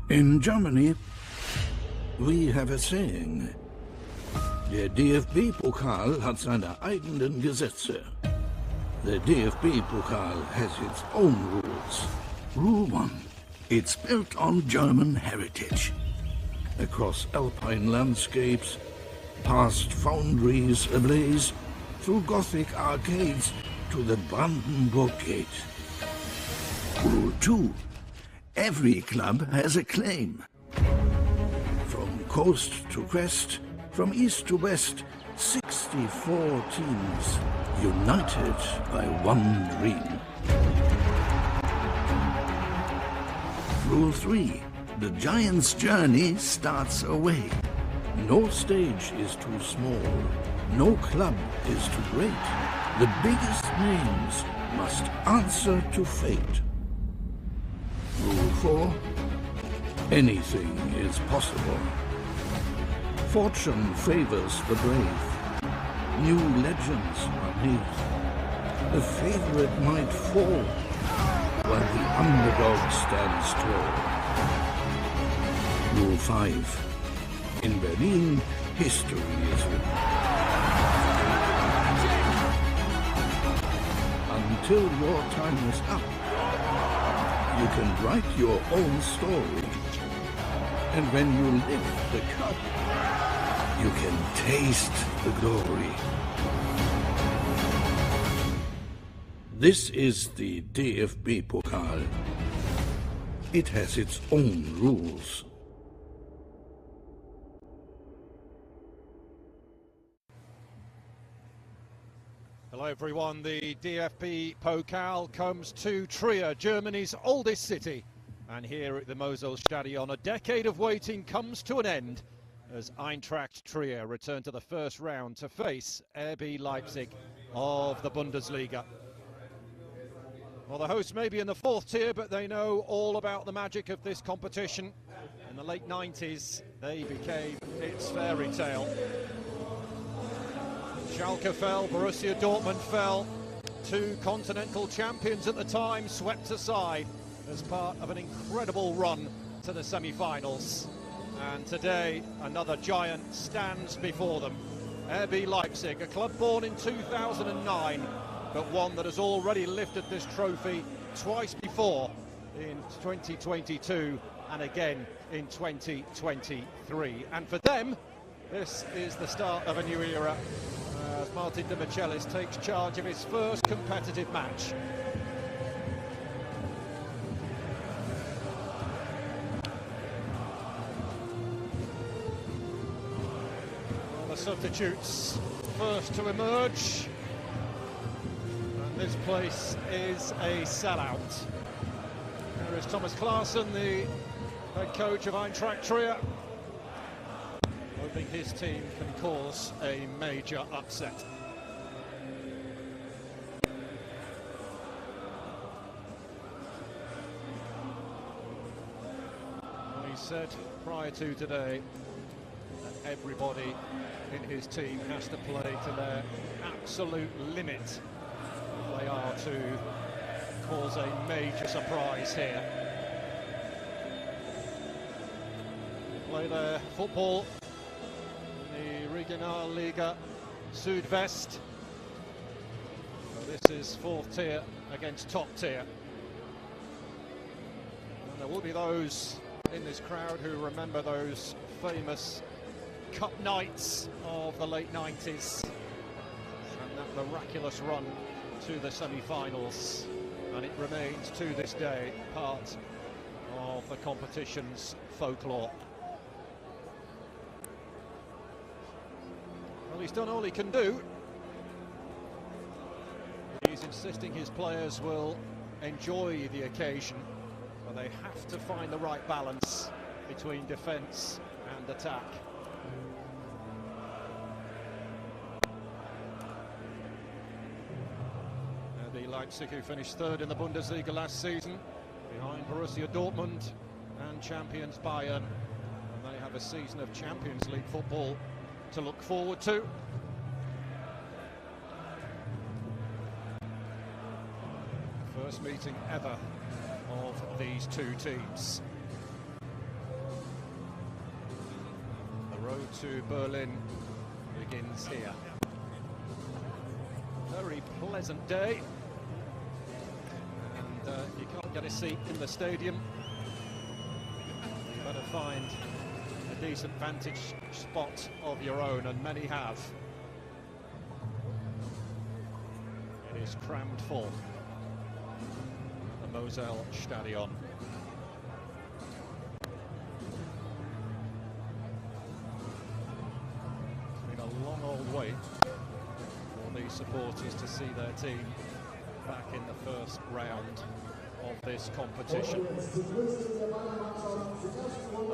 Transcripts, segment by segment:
In Germany, we have a saying. Der DFB-Pokal hat seine eigenen Gesetze. The DFB-Pokal has its own rules. Rule 1. It's built on German heritage. Across alpine landscapes, past foundries ablaze, through Gothic arcades to the Brandenburg Gate. Rule 2. Every club has a claim. From coast to crest, from east to west, 64 teams, united by one dream. Rule 3. The giant's journey starts away. No stage is too small. No club is too great. The biggest names must answer to fate. Rule 4. Anything is possible. Fortune favors the brave. New legends are made. The favorite might fall, while the underdog stands tall. Rule 5. In Berlin, history is written. Until your time is up, you can write your own story. And when you lift the cup, you can taste the glory. This is the DFB Pokal. It has its own rules. Hello everyone, the DFB Pokal comes to Trier, Germany's oldest city. And here at the Moselstadion, a decade of waiting comes to an end as Eintracht Trier return to the first round to face RB Leipzig of the Bundesliga. Well, the hosts may be in the fourth tier, but they know all about the magic of this competition. In the late 90s, they became its fairy tale. Schalke fell, Borussia Dortmund fell. Two continental champions at the time swept aside as part of an incredible run to the semi-finals. And today, another giant stands before them. RB Leipzig, a club born in 2009, but one that has already lifted this trophy twice before, in 2022 and again in 2023. And for them, this is the start of a new era, as Martin de Michelis takes charge of his first competitive match. Well, the substitutes first to emerge, and this place is a sellout. There is Thomas Klaassen, the head coach of Eintracht Trier, hoping his team can cause a major upset. Well, he said prior to today that everybody in his team has to play to their absolute limit if they are to cause a major surprise here. Play their football in the Regionalliga Südwest. So this is fourth tier against top tier. And there will be those in this crowd who remember those famous cup nights of the late 90s and that miraculous run to the semi-finals. And it remains to this day part of the competition's folklore. Well, he's done all he can do. He's insisting his players will enjoy the occasion, but they have to find the right balance between defence and attack. RB Leipzig, who finished third in the Bundesliga last season, behind Borussia Dortmund and champions Bayern. And they have a season of Champions League football to look forward to. First meeting ever of these two teams. to Berlin begins here. Very pleasant day, and you can't get a seat in the stadium. You better find a decent vantage spot of your own, and many have. It is crammed full, the Moselle Stadion. It's been a long old wait for these supporters to see their team back in the first round of this competition.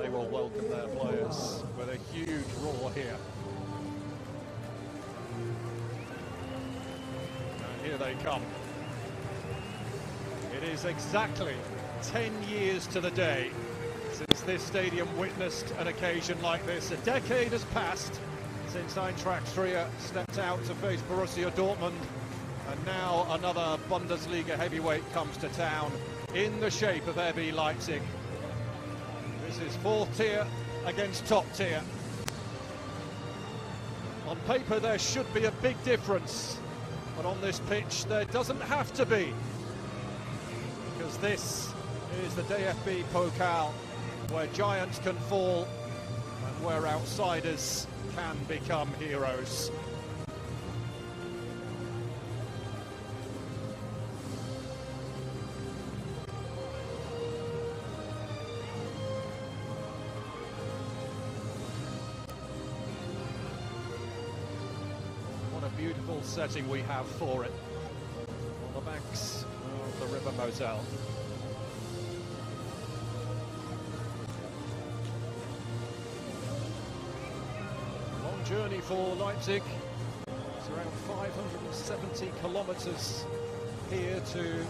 They will welcome their players with a huge roar here. And here they come. It is exactly 10 years to the day since this stadium witnessed an occasion like this. A decade has passed since Eintracht Trier stepped out to face Borussia Dortmund, and now another Bundesliga heavyweight comes to town in the shape of RB Leipzig. This is fourth tier against top tier. On paper there should be a big difference, but on this pitch there doesn't have to be, because this is the DFB Pokal, where giants can fall and where outsiders can become heroes. What a beautiful setting we have for it, on the banks of the River Moselle. Journey for Leipzig. It's around 570 kilometers here to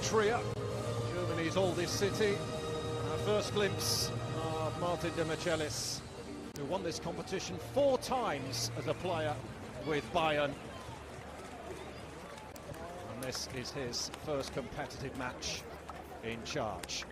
Trier, Germany's oldest city. Our first glimpse of Martin de Michelis, who won this competition 4 times as a player with Bayern. And this is his first competitive match in charge.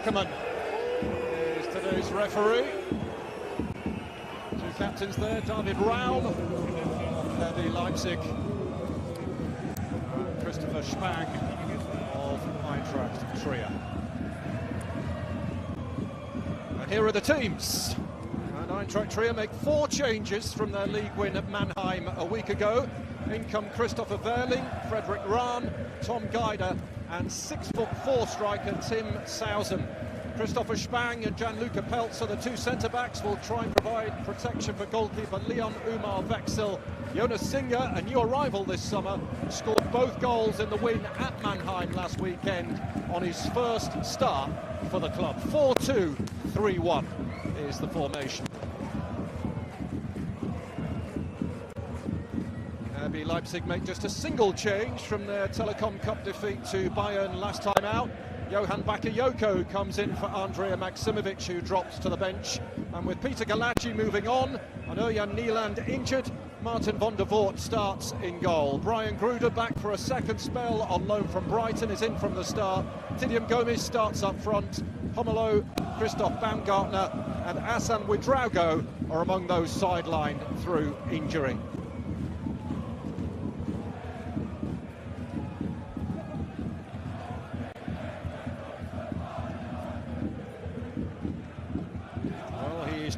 Is today's referee. 2 captains there, David Raum, RB Leipzig, Christopher Spang of Eintracht Trier. And here are the teams. And Eintracht Trier make 4 changes from their league win at Mannheim a week ago. In come Christopher Wehrling, Frederick Rahn, Tom Geider, and 6'4" striker Tim Sausen. Christopher Spang and Gianluca Peltz are the 2 centre-backs. Will try and provide protection for goalkeeper Leon Umar Wechsel. Jonas Singer, a new arrival this summer, scored both goals in the win at Mannheim last weekend on his first start for the club. 4-2-3-1 is the formation. RB Leipzig make just a single change from their Telecom Cup defeat to Bayern last time out. Johan Bakayoko comes in for Andrea Maksimovic, who drops to the bench. And with Peter Galacci moving on and Örjan Nyland injured, Martin van der Voort starts in goal. Brian Gruder back for a second spell on loan from Brighton is in from the start. Tidiam Gomes starts up front. Homolo, Christoph Baumgartner and Asan Ouedraogo are among those sidelined through injury.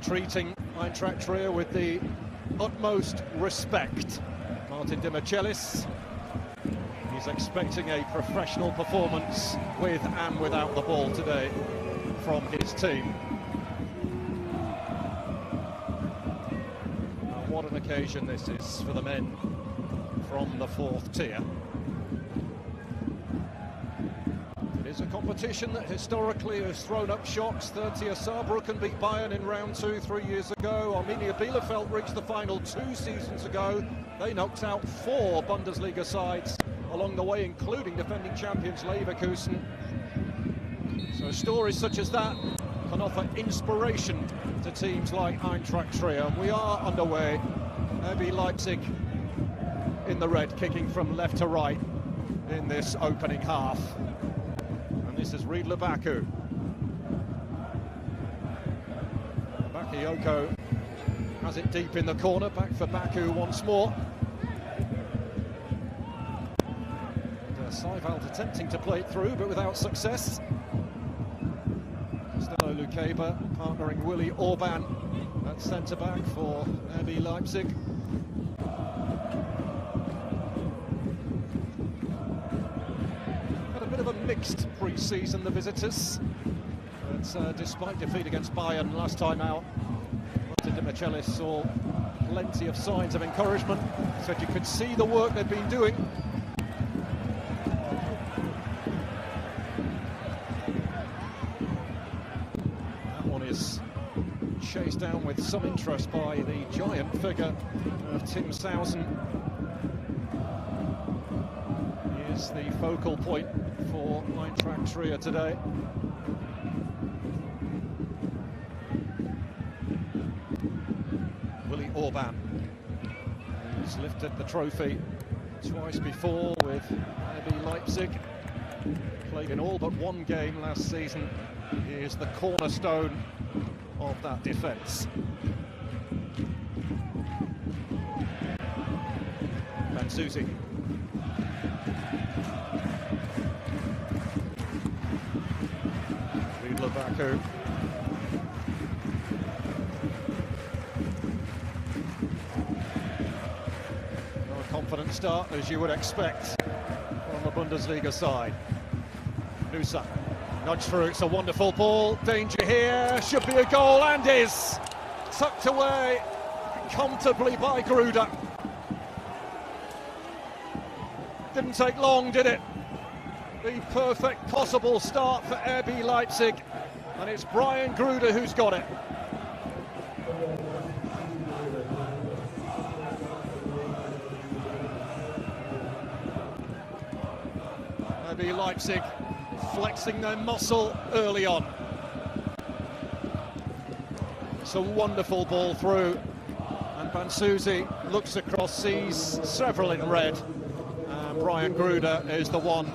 Treating Eintracht Trier with the utmost respect. Martin de Michelis, he's expecting a professional performance with and without the ball today from his team. And what an occasion this is for the men from the 4th tier. It's a competition that historically has thrown up shocks. 3rd tier Saarbrücken beat Bayern in round 2 3 years ago. Arminia Bielefeld reached the final 2 seasons ago. They knocked out 4 Bundesliga sides along the way, including defending champions Leverkusen. So stories such as that can offer inspiration to teams like Eintracht Trier. We are underway. RB Leipzig in the red, kicking from left to right in this opening half. And this is Riedler Baku. Bakayoko has it deep in the corner, back for Baku once more. Seiwald attempting to play it through, but without success. Stelo Lukeba partnering Willy Orban at centre-back for RB Leipzig. Had a bit of a mixed pre-season, the visitors. But despite defeat against Bayern last time out, Martin de Michelis saw plenty of signs of encouragement. Said you could see the work they've been doing. Chased down with some interest by the giant figure of Tim Sausen. He is the focal point for Eintracht Trier today. Willy Orban, who's lifted the trophy twice before with RB Leipzig. Played in all but one game last season. He is the cornerstone of that defence. Mansuzi. Riedler Baku. A confident start, as you would expect on the Bundesliga side. Nusa. Nudge through, it's a wonderful ball, danger here, should be a goal, and is tucked away comfortably by Gruder. Didn't take long, did it? The perfect possible start for RB Leipzig, and it's Brian Gruder who's got it. RB Leipzig flexing their muscle early on. It's a wonderful ball through, and Mansuzi looks across, sees several in red, and Brian Gruder is the one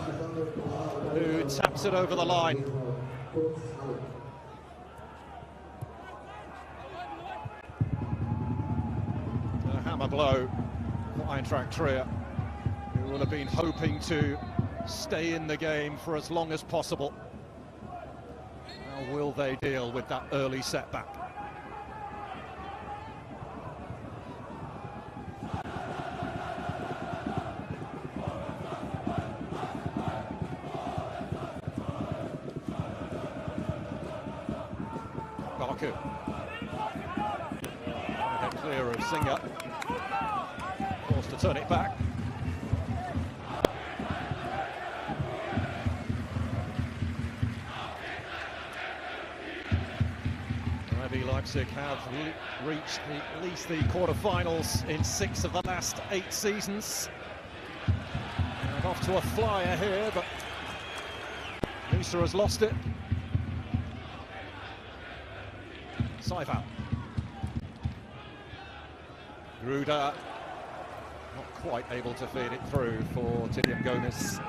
who taps it over the line. A hammer blow for Eintracht Trier, who will have been hoping to stay in the game for as long as possible. How will they deal with that early setback? Baku. Get clear of Singer. Forced to turn it back. Leipzig have reached at least the quarter-finals in 6 of the last 8 seasons. And off to a flyer here, but Nusa has lost it. Seiwald. Gruder not quite able to feed it through for Tidian Gomis.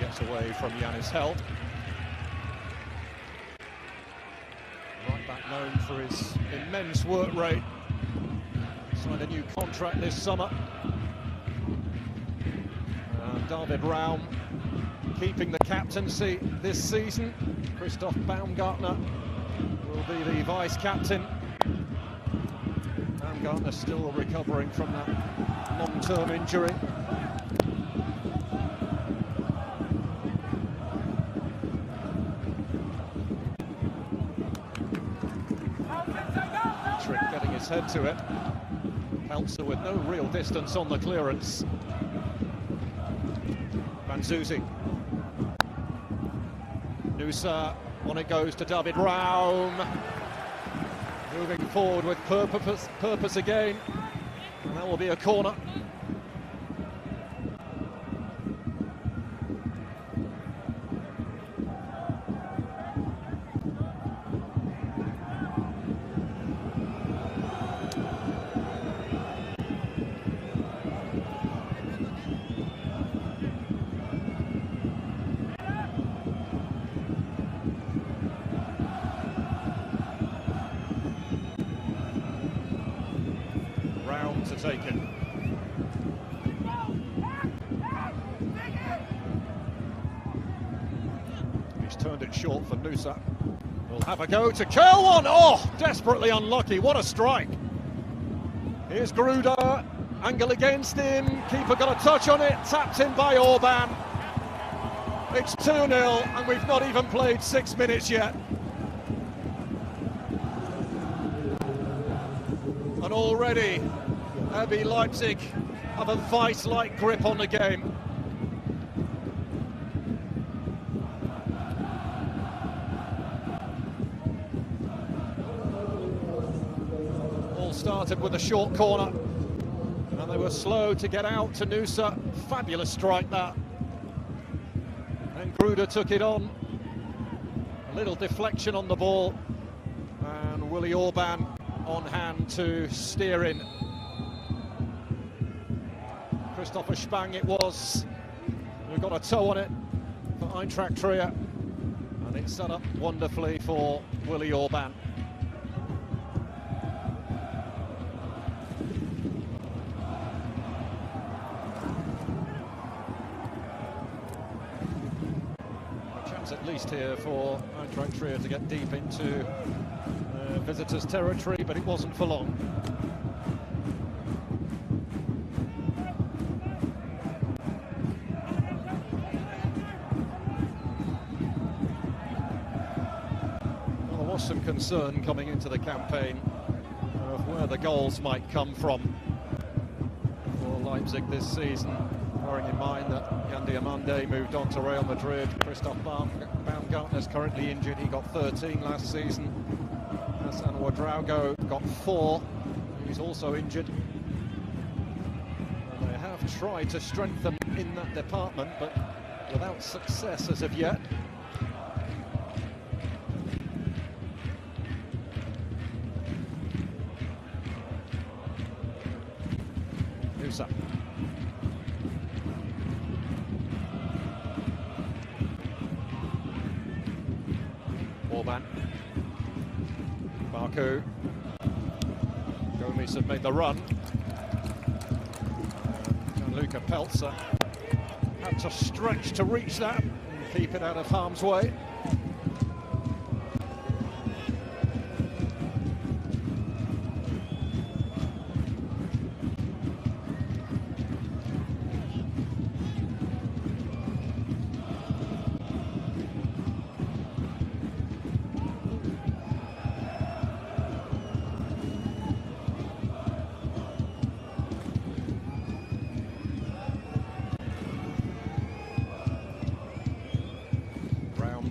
Gets away from Yanis Held. Right back known for his immense work rate. Signed a new contract this summer. David Raum keeping the captaincy this season. Christoph Baumgartner will be the vice-captain. Baumgartner still recovering from that long-term injury. Getting his head to it. Peltzer with no real distance on the clearance. Mansuzi. Nusa, on it goes to David Raum. Moving forward with purpose again, and that will be a corner. To take it. He's turned it short for Nusa. We'll have a go to curl one. Oh, desperately unlucky. What a strike. Here's Gruder. Angle against him. Keeper got a touch on it. Tapped in by Orban. It's 2-0 and we've not even played 6 minutes yet. And already RB Leipzig have a vice-like grip on the game. All started with a short corner, and they were slow to get out to Nusa. Fabulous strike that. And Gruder took it on. A little deflection on the ball, and Willy Orban on hand to steer in. Christopher Spang it was, who got a toe on it for Eintracht Trier, and it's set up wonderfully for Willy Orban. A chance at least here for Eintracht Trier to get deep into visitors' territory, but it wasn't for long. Some concern coming into the campaign of where the goals might come from for Leipzig this season, bearing in mind that Jan Diamande moved on to Real Madrid. Christoph Baumgartner's currently injured. He got 13 last season. Hassan Ouedraogo got 4. He's also injured. And they have tried to strengthen in that department, but without success as of yet. Orban. Baku. Gomes had made the run. Gianluca Peltzer had to stretch to reach that and keep it out of harm's way.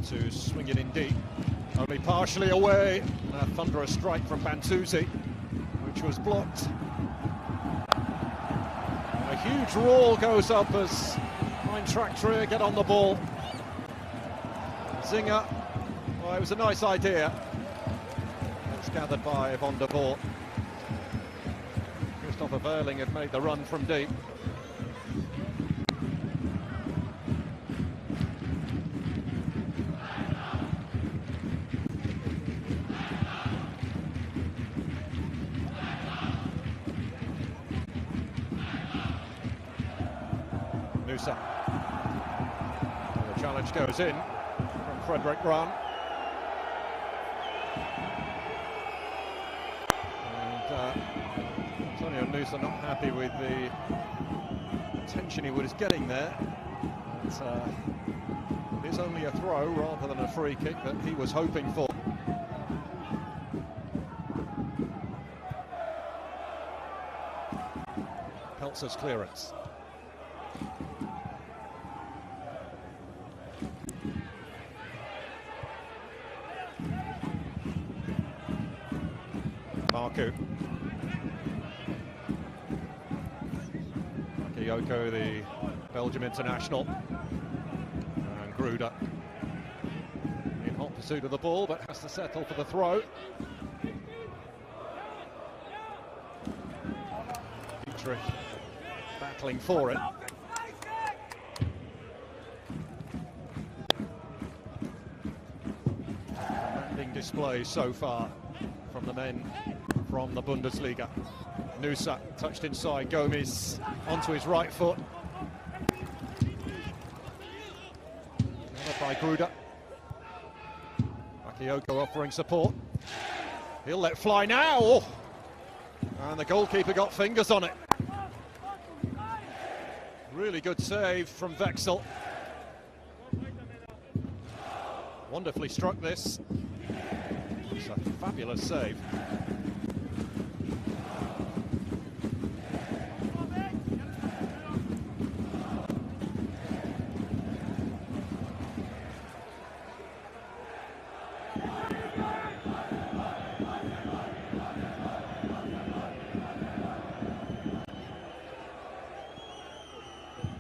To swing it in deep, only partially away. A thunderous strike from Bantuzi, which was blocked. A huge roar goes up as Eintracht Trier get on the ball. Zinger, well, it was a nice idea. It's gathered by Van der Voort. Christopher Verling had made the run from deep. Nusa. The challenge goes in from Frederick Grahn. And Antonio Nusa not happy with the attention he was getting there. It is only a throw rather than a free kick that he was hoping for. Peltzer's clearance. Marku. Bakayoko, the Belgium international. And Gruda in hot pursuit of the ball, but has to settle for the throw. Trier battling for it. Commanding display so far from the men from the Bundesliga. Nusa touched inside, Gomez onto his right foot. Another by Gruda. Bakayoko offering support. He'll let fly now. Oh. And the goalkeeper got fingers on it. Really good save from Wechsel. Wonderfully struck this. It's a fabulous save.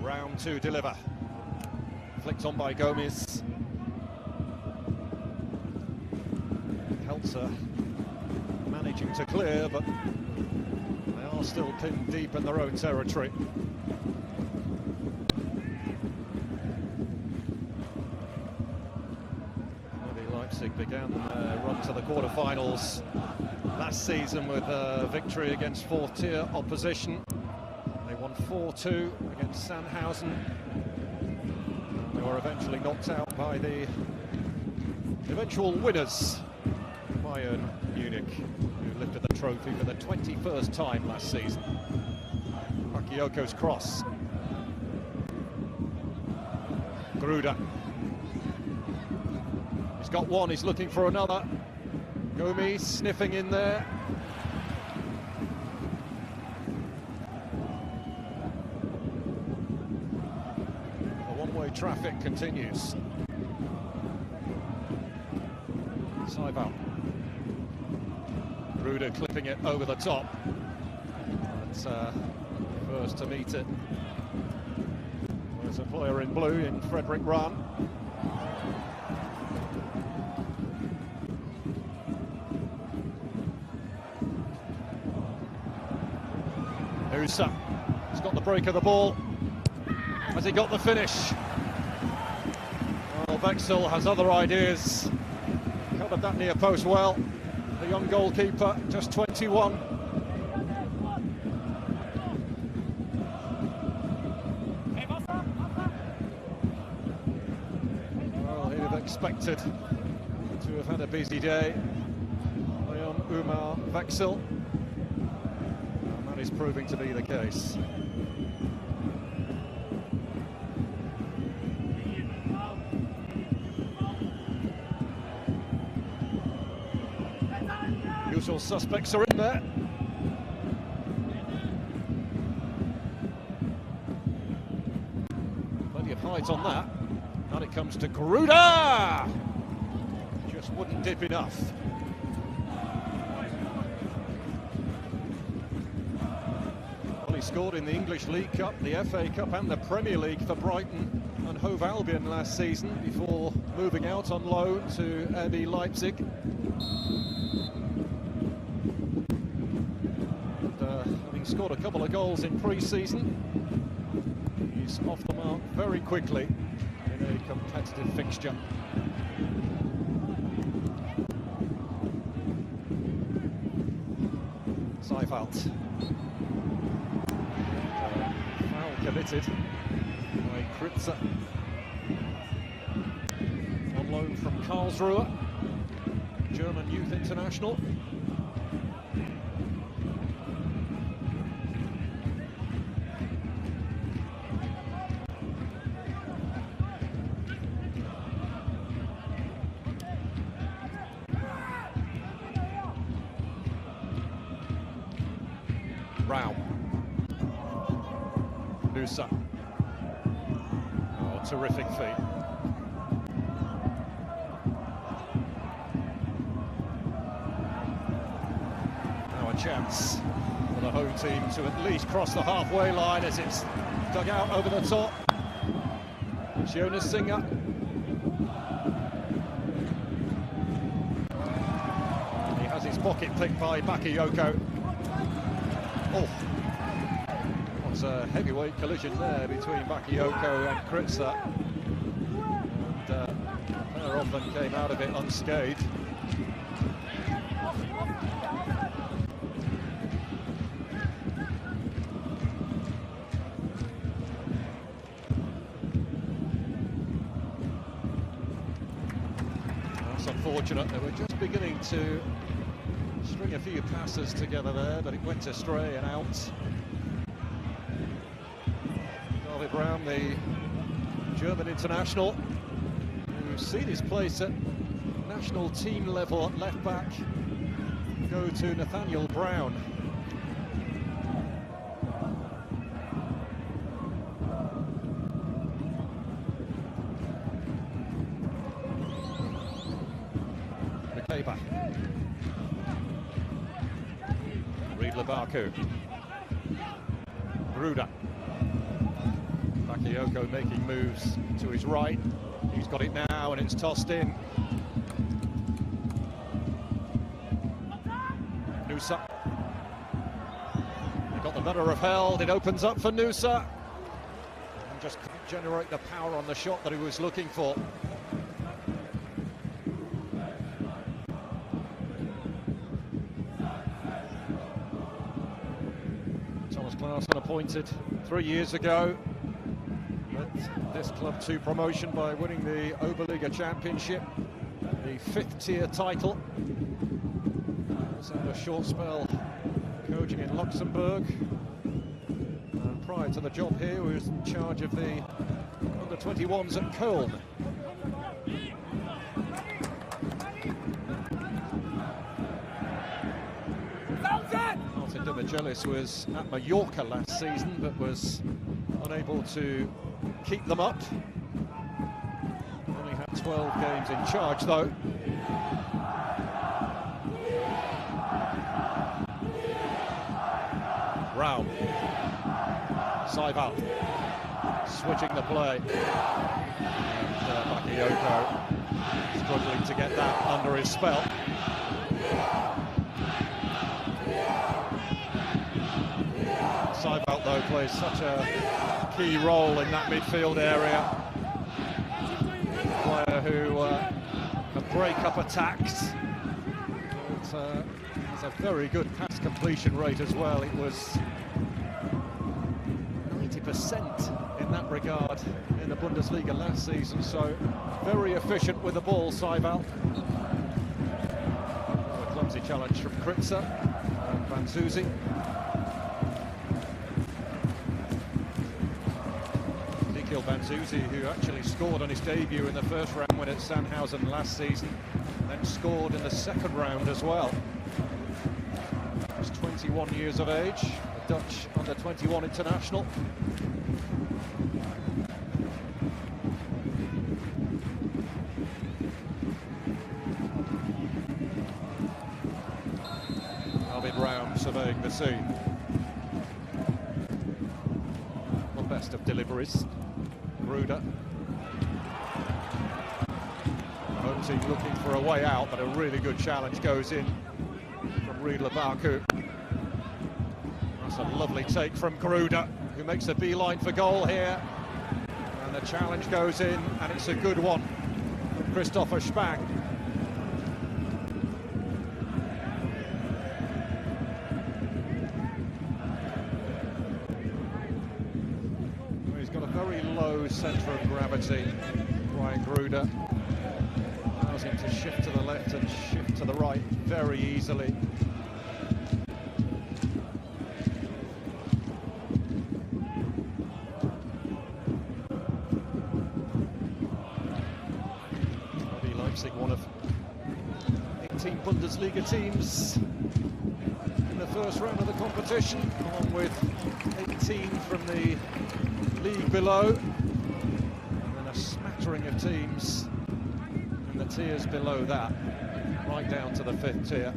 Round to deliver. Flicked on by Gomez. Heltzer managing to clear, but they are still pinned deep in their own territory. Maybe Leipzig began their run to the quarter-finals last season with a victory against fourth-tier opposition. They won 4-2 against Sandhausen. They were eventually knocked out by the eventual winners, Bayern Munich, who lifted the trophy for the 21st time last season. Bakayoko's cross. Gruda. He's got one, he's looking for another. Gomez sniffing in there. Traffic continues. Seibel. Gruda clipping it over the top. But first to meet it. There's a player in blue in Frederick Rahn. Nusa. He's got the break of the ball. Has he got the finish? Well, Wechsel has other ideas. Covered that near post well. The young goalkeeper, just 21. Well, he'd have expected to have had a busy day. Leon Umar Wechsel. And that is proving to be the case. Usual suspects are in there. Plenty of height on that. And it comes to Gruda! Just wouldn't dip enough. Well, he scored in the English League Cup, the FA Cup and the Premier League for Brighton and Hove Albion last season before moving out on loan to RB Leipzig. Having scored a couple of goals in pre-season, he's off the mark very quickly in a competitive fixture. Seibel. Foul committed by Kritzer. On loan from Karlsruhe, German youth international. Rao. Nusa. Oh, terrific feat. chance for the home team to at least cross the halfway line as it's dug out over the top. Jonas Singer. He has his pocket picked by Bakayoko. Oh, what's a heavyweight collision there between Bakayoko and Kritza. And pair of them came out of it unscathed. Unfortunate, they were just beginning to string a few passes together there, but it went astray and out. David Brown, the German international, who's seen his place at national team level at left back go to Nathaniel Brown. Baku. Gruda. Bakayoko making moves to his right. He's got it now and it's tossed in. Nusa. He got the better of Held. It opens up for Nusa. And just couldn't generate the power on the shot that he was looking for. Appointed 3 years ago, led this club to promotion by winning the Oberliga Championship, the 5th tier title. Also had a short spell coaching in Luxembourg. And prior to the job here, he was in charge of the under-21s at Köln. Demichelis was at Mallorca last season, but was unable to keep them up. Only had 12 games in charge, though. Brown. Saival. Switching the play. And Bakayoko struggling to get that under his spell. Saival, though, plays such a key role in that midfield area. A player who can break up attacks. But, has a very good pass completion rate as well. It was 90% in that regard in the Bundesliga last season, so very efficient with the ball, Saival. A clumsy challenge from Kritza and Van Zuzi. Van Zuzi, who actually scored on his debut in the first round when at Sandhausen last season, then scored in the second round as well. He's 21 years of age, a Dutch under-21 international. David Brown surveying the scene. The best of deliveries. Gruda. Home team looking for a way out, but a really good challenge goes in from Riedler Baku. That's a lovely take from Gruda, who makes a beeline for goal here. And the challenge goes in, and it's a good one from Christopher Spang. Centre of gravity. Ryan Gruda allows him to shift to the left and shift to the right very easily. RB Leipzig, one of 18 Bundesliga teams in the first round of the competition, along with 18 from the league below. Of teams in the tiers below that, right down to the 5th tier.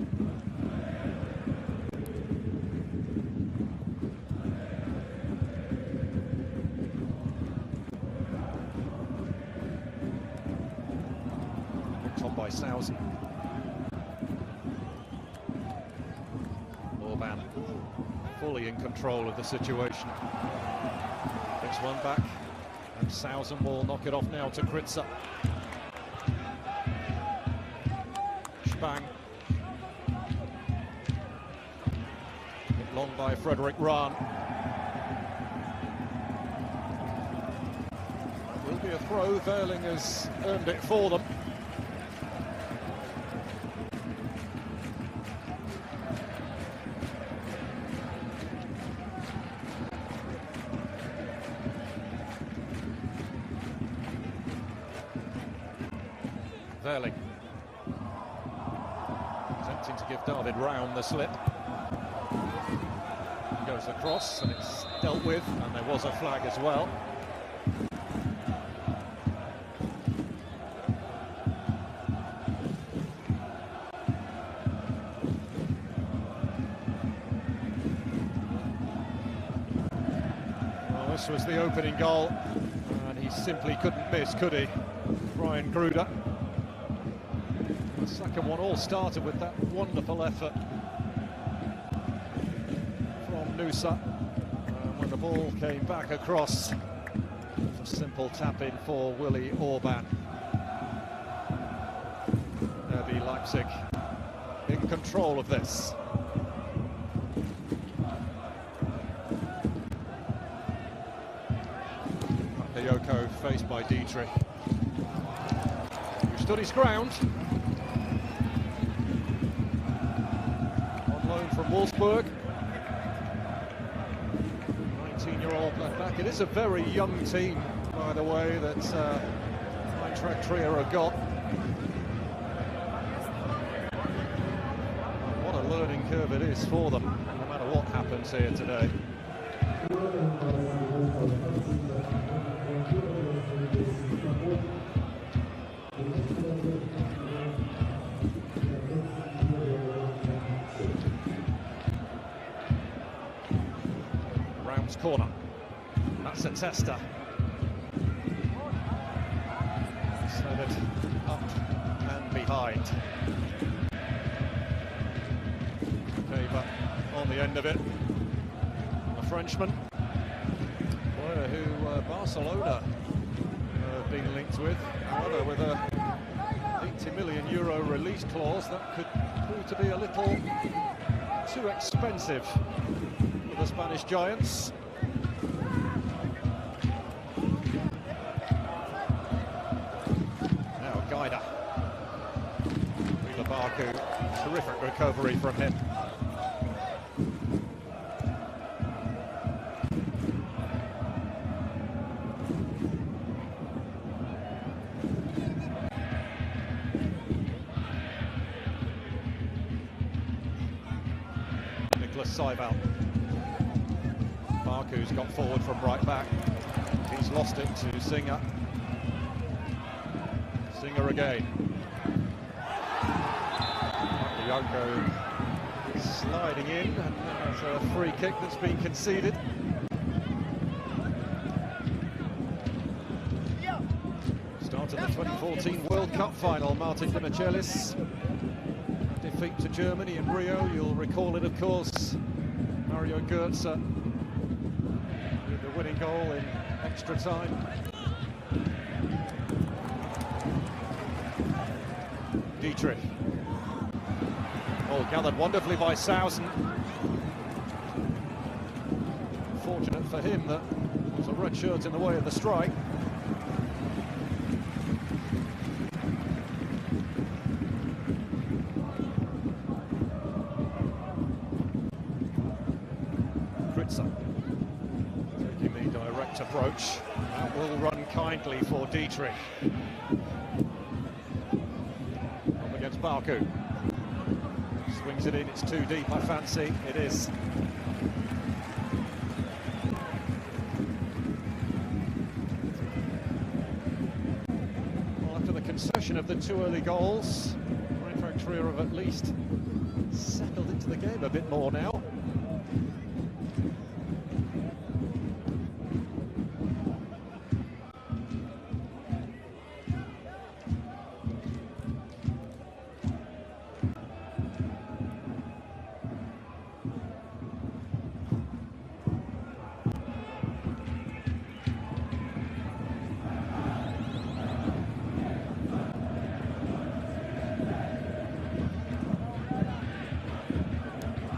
on by Sausen. Orban fully in control of the situation. Gets one back, and Sausen will knock it off now to Kritzer. Spang. Hit long by Frederick Rahn. Will be a throw. Verling has earned it for them. Verling attempting to give David Raum the slip. He goes across and it's dealt with, and there was a flag as well. Well, this was the opening goal, and he simply couldn't miss, could he? Brian Gruder. The second one all started with that wonderful effort from Nusa. And when the ball came back across, it was a simple tap-in for Willi Orban. RB Leipzig in control of this. Bakayoko faced by Dietrich, who stood his ground. From Wolfsburg, 19-year-old left back. It is a very young team, by the way, that Eintracht Trier have got. What a learning curve it is for them, no matter what happens here today. Corner. That's a tester. So that up and behind. Okay, but on the end of it, a Frenchman, player who Barcelona have been linked with, however, with a €80 million release clause that could prove to be a little too expensive for the Spanish Giants. Terrific recovery from him. Nicholas Seibel. Baku's got forward from right back. He's lost it to Singer. Singer again. Bakayoko sliding in, and there's a free kick that's been conceded. Started the 2014 World Cup final, Martin Dimichelis. Defeat to Germany in Rio, you'll recall it of course. Mario Götze with the winning goal in extra time. Dietrich. Ball gathered wonderfully by Sausen. Fortunate for him that there was a red shirt in the way of the strike. Kritzer taking the direct approach. That will run kindly for Dietrich. Up against Baku. Swings it in, it's too deep, I fancy. It is. Well, after the concession of the two early goals, Eintracht Trier have at least settled into the game a bit more now.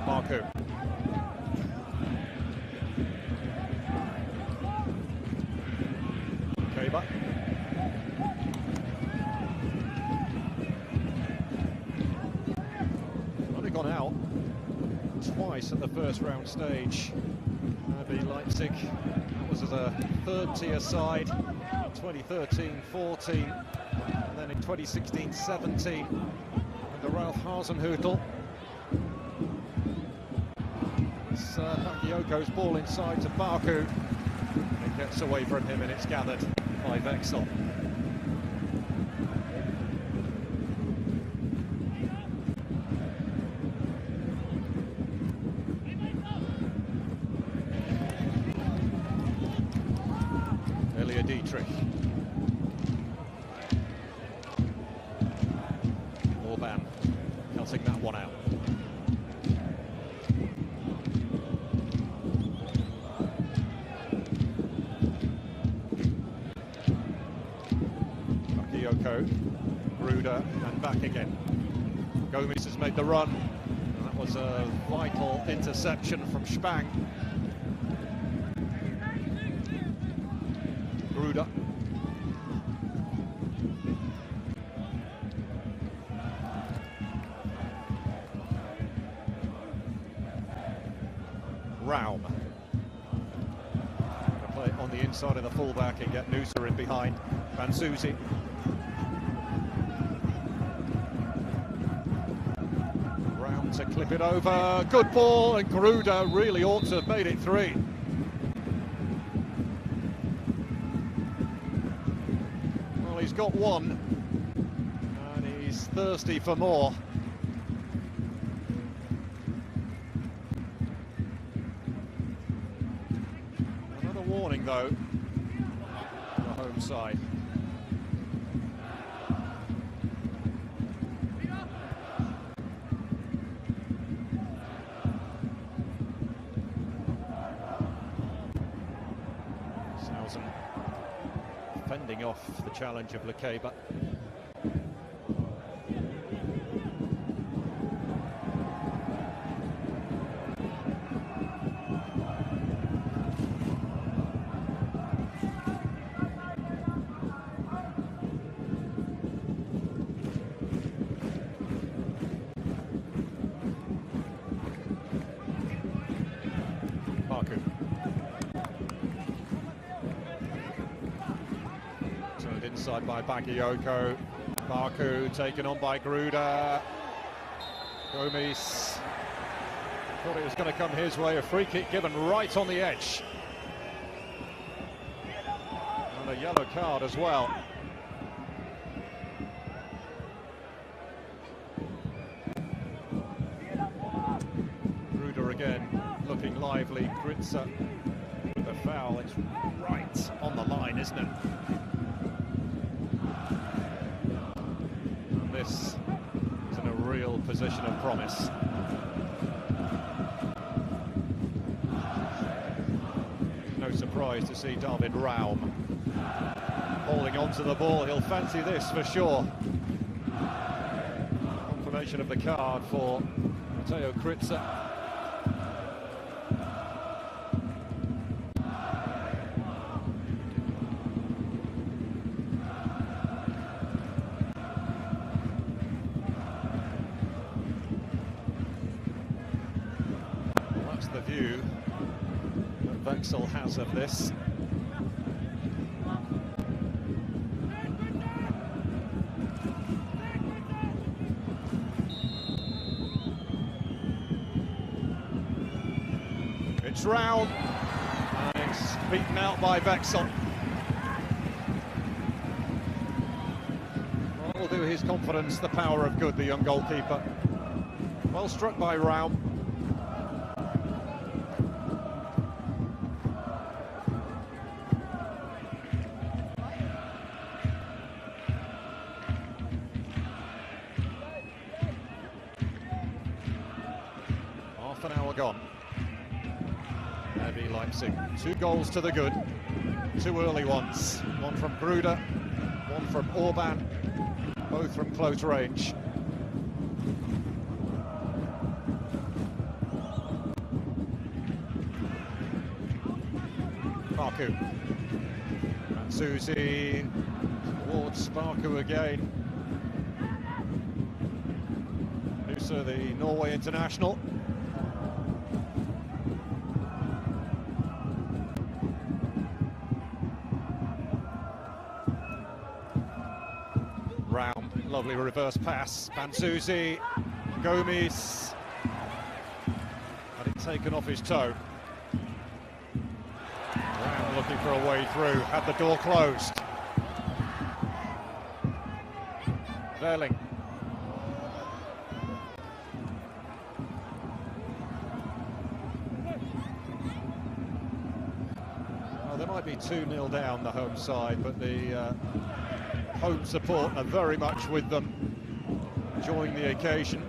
Marku. Keba. Only gone out twice at the first round stage. Leipzig, that was as a third-tier side in 2013-14, and then in 2016-17 under Ralph Hasenhüttl. It's Bakayoko's ball inside to Baku. It gets away from him and it's gathered by Vexel. Dietrich. Orban cutting that one out. Bakayoko, Gruda, and back again. Gomes has made the run. And that was a vital interception from Spang. Gruda. Raum. Play it on the inside of the fullback and get Noosa in behind. Bansuzi. Raum to clip it over. Good ball, and Gruda really ought to have made it 3. He's got 1, and he's thirsty for more. Another warning, though, on the home side. Fending off the challenge of Lekeba. Marku. Inside by Bakayoko. Baku taken on by Gruda. Gomes thought it was going to come his way. A free kick given right on the edge. And a yellow card as well. Gruda again looking lively. Kritza with a foul. It's right on the line, isn't it? This is in a real position of promise. No surprise to see David Raum holding on to the ball. He'll fancy this for sure. Confirmation of the card for Mateo Kritza. The view that Vexel has of this. It's Raum, and it's beaten out by Vexel. What will do his confidence the power of good, the young goalkeeper. Well struck by Raum. Half an hour gone. Maybe Leipzig. 2 goals to the good. 2 early ones. One from Gruda, one from Orban, both from close range. Sparku. And Susie towards Sparku again. Nusa, the Norway international. Round, lovely reverse pass. Pansuzi, Gomes. Had it taken off his toe. Round looking for a way through, had the door closed. Verling. Well, they might be 2-0 down, the home side, but the home support are very much with them, enjoying the occasion,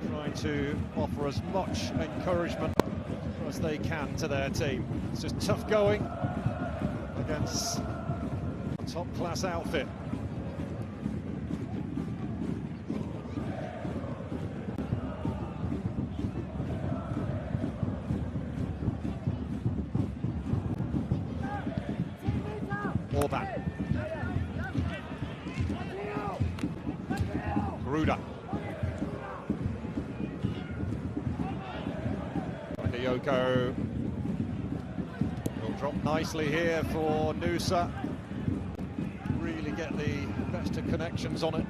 trying to offer as much encouragement as they can to their team. It's just tough going against a top-class outfit. Orban. Gruda. Bakayoko will drop nicely here for Nusa. Really get the best of connections on it.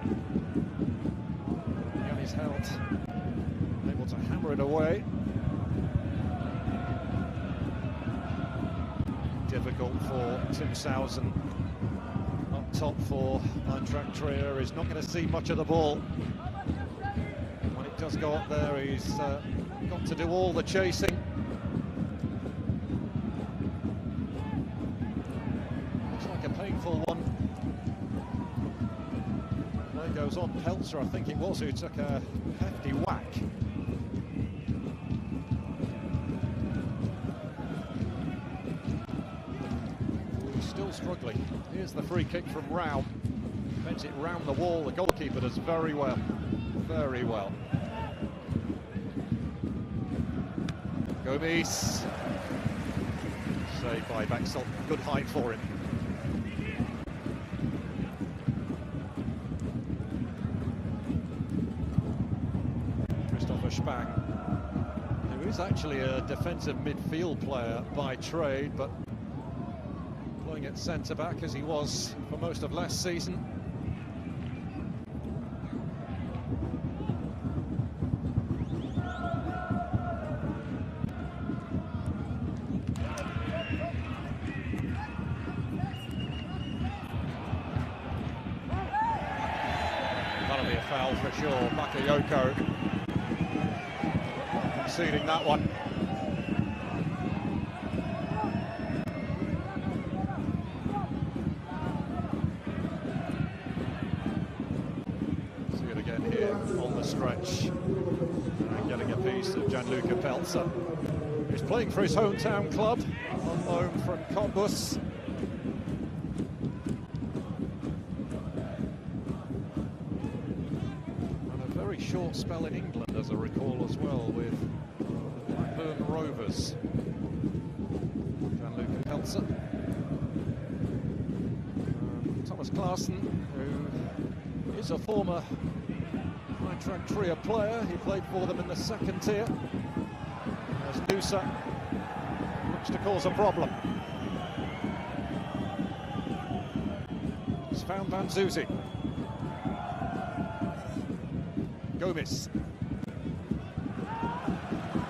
Yanni's held, able to hammer it away. Difficult for Tim Sousen up top for Eintracht Trier. He's not going to see much of the ball. When it does go up there, he's got to do all the chasing. Looks like a painful one. Play goes on. Peltzer, I think it was, who took a hefty whack. Still struggling. Here's the free kick from Rao. Bends it round the wall. The goalkeeper does very well. Very well. Gomes. Saved by Bexel. Good height for him. Christopher Spang, who is actually a defensive midfield player by trade, but playing at centre-back as he was for most of last season. That'll be a foul for sure. Bakayoko conceding that one. Stretch and getting a piece of Gianluca Peltzer, who's playing for his hometown club on loan from Cottbus. And a very short spell in England, as I recall, as well, with Blackburn Rovers. Gianluca Peltzer. Thomas Klaassen, who is a former Eintracht Trier player. He played for them in the second tier. As Nusa looks to cause a problem. He's found Banzuzi. Gomes.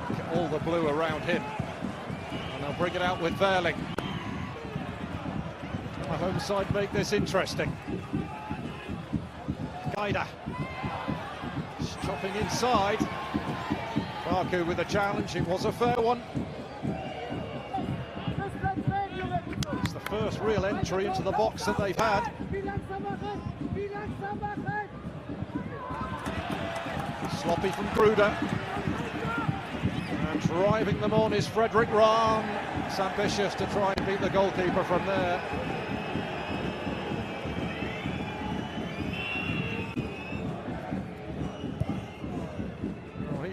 Look at all the blue around him. And they'll bring it out with Verling. Can the home side make this interesting? Gaida. Chopping inside. Baku with a challenge. It was a fair one. It's the first real entry into the box that they've had. Sloppy from Gruda. And driving them on is Frederick Rahn. It's ambitious to try and beat the goalkeeper from there.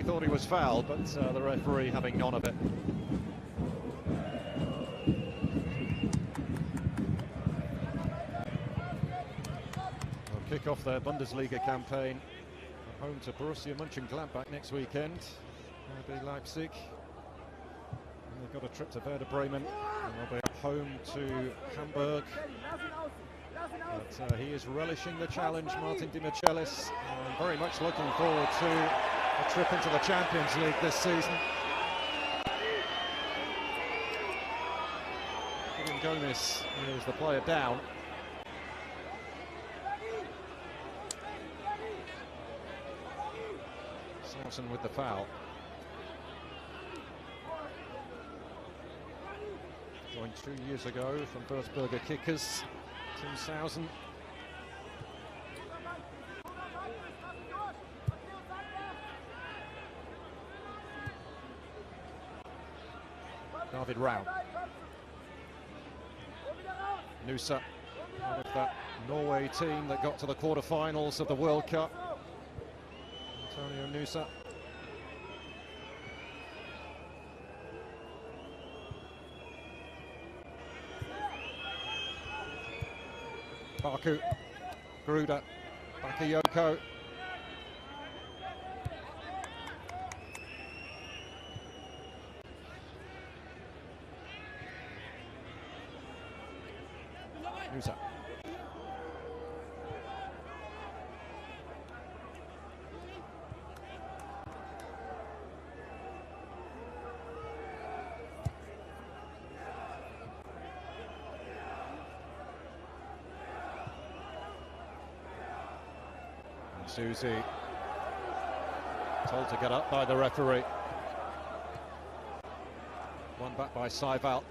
Thought he was fouled, but the referee having none of it. kick off their Bundesliga campaign at home to Borussia Mönchengladbach next weekend. RB Leipzig. And they've got a trip to Werder Bremen, and they'll be at home to Hamburg. But he is relishing the challenge, Martin Di Michelis, and very much looking forward to a trip into the Champions League this season. William Gomez is the player down. Samson with the foul. Joined 2 years ago from Würzburger Kickers, Tim Sausen. David Raum. Nusa, out of that Norway team that got to the quarterfinals of the World Cup. Antonio Nusa. Baku, Gruda, Bakayoko. Nusa. Susie told to get up by the referee. One back by Seival.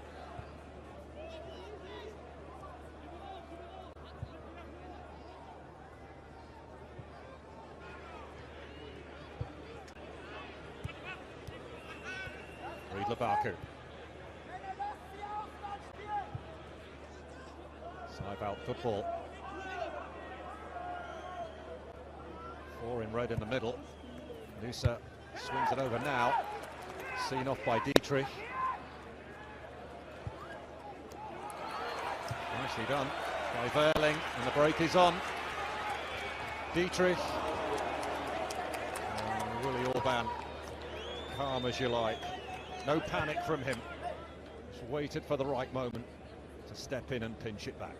Riedler Baku. Seival football. Four in red in the middle. Nusa swings it over now. Seen off by Dietrich. Nicely done by Verling, and the break is on. Dietrich. And Willi Orban, calm as you like. No panic from him. Just waited for the right moment to step in and pinch it back.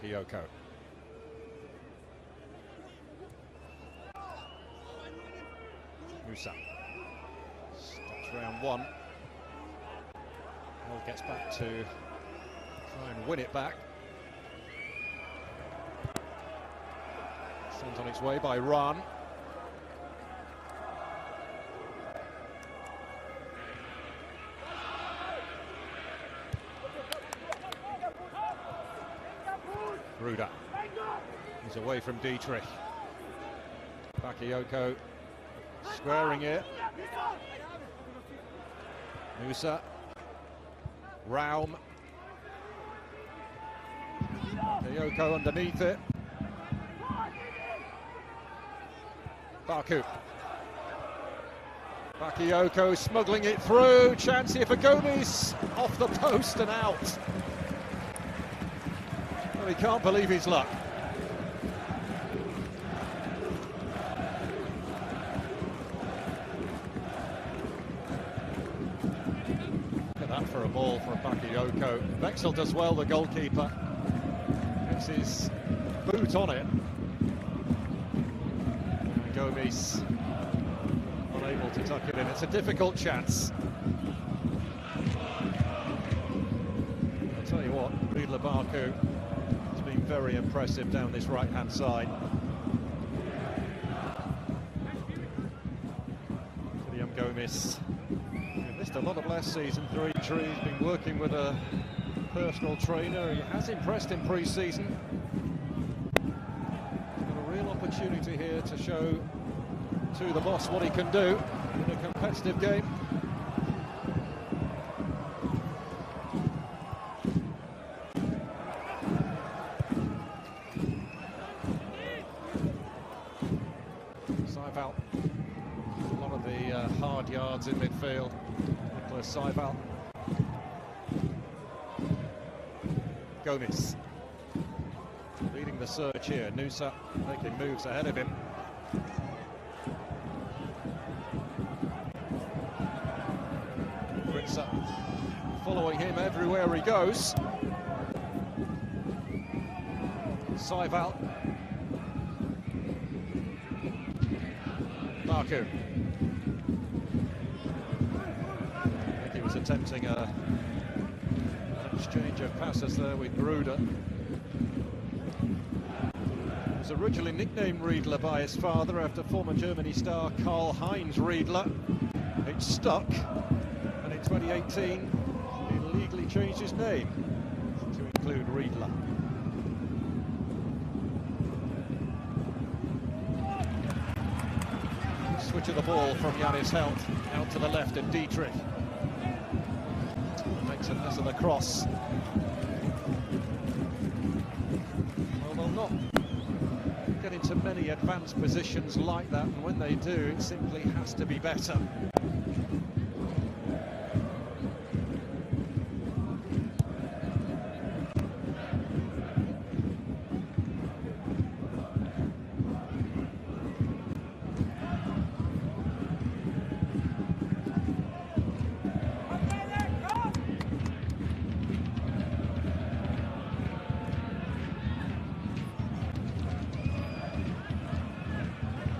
Bakayoko. Musa stops round one. Well, gets back to try and win it back. Sent on its way by Rahn. Ruda. He's away from Dietrich. Bakayoko squaring it. Musa. Raum. Bakayoko underneath it. Baku. Bakayoko smuggling it through. Chance here for Gomez. Off the post and out. Well, he can't believe his luck. Look at that for a ball for Bakayoko. Wexel does well, the goalkeeper. Gets his boot on it. And Gomez unable to tuck it in. It's a difficult chance. I'll tell you what, Riedler Baku has been very impressive down this right-hand side. William Gomez missed a lot of last season through injury. He's been working with a personal trainer. He has impressed in pre-season. He's got a real opportunity here to show to the boss what he can do in a competitive game. Seival, a lot options in midfield. Nicholas Seival. Gomis leading the search here. Nusa making moves ahead of him. Fritzer following him everywhere he goes. Seival. Marku. I think he was attempting an exchange of passes there with Gruder. He was originally nicknamed Riedler by his father after former Germany star Karl-Heinz Riedler. It stuck, and in 2018 he legally changed his name to include Riedler. Switch of the ball from Janis Helt out to the left, and Dietrich makes a mess of the cross. Well, they'll not get into many advanced positions like that, and when they do, it simply has to be better.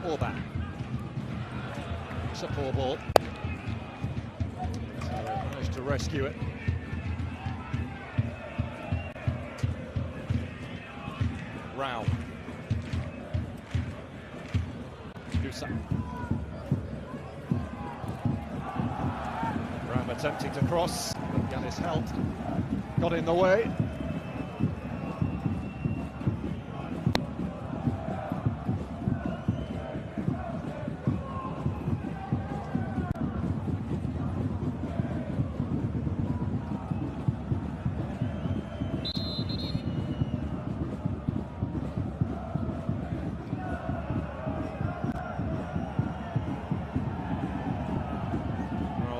Orban. It's a poor ball. So they managed to rescue it. Rao. Nusa. Ram attempting to cross. Janis Helt got in the way.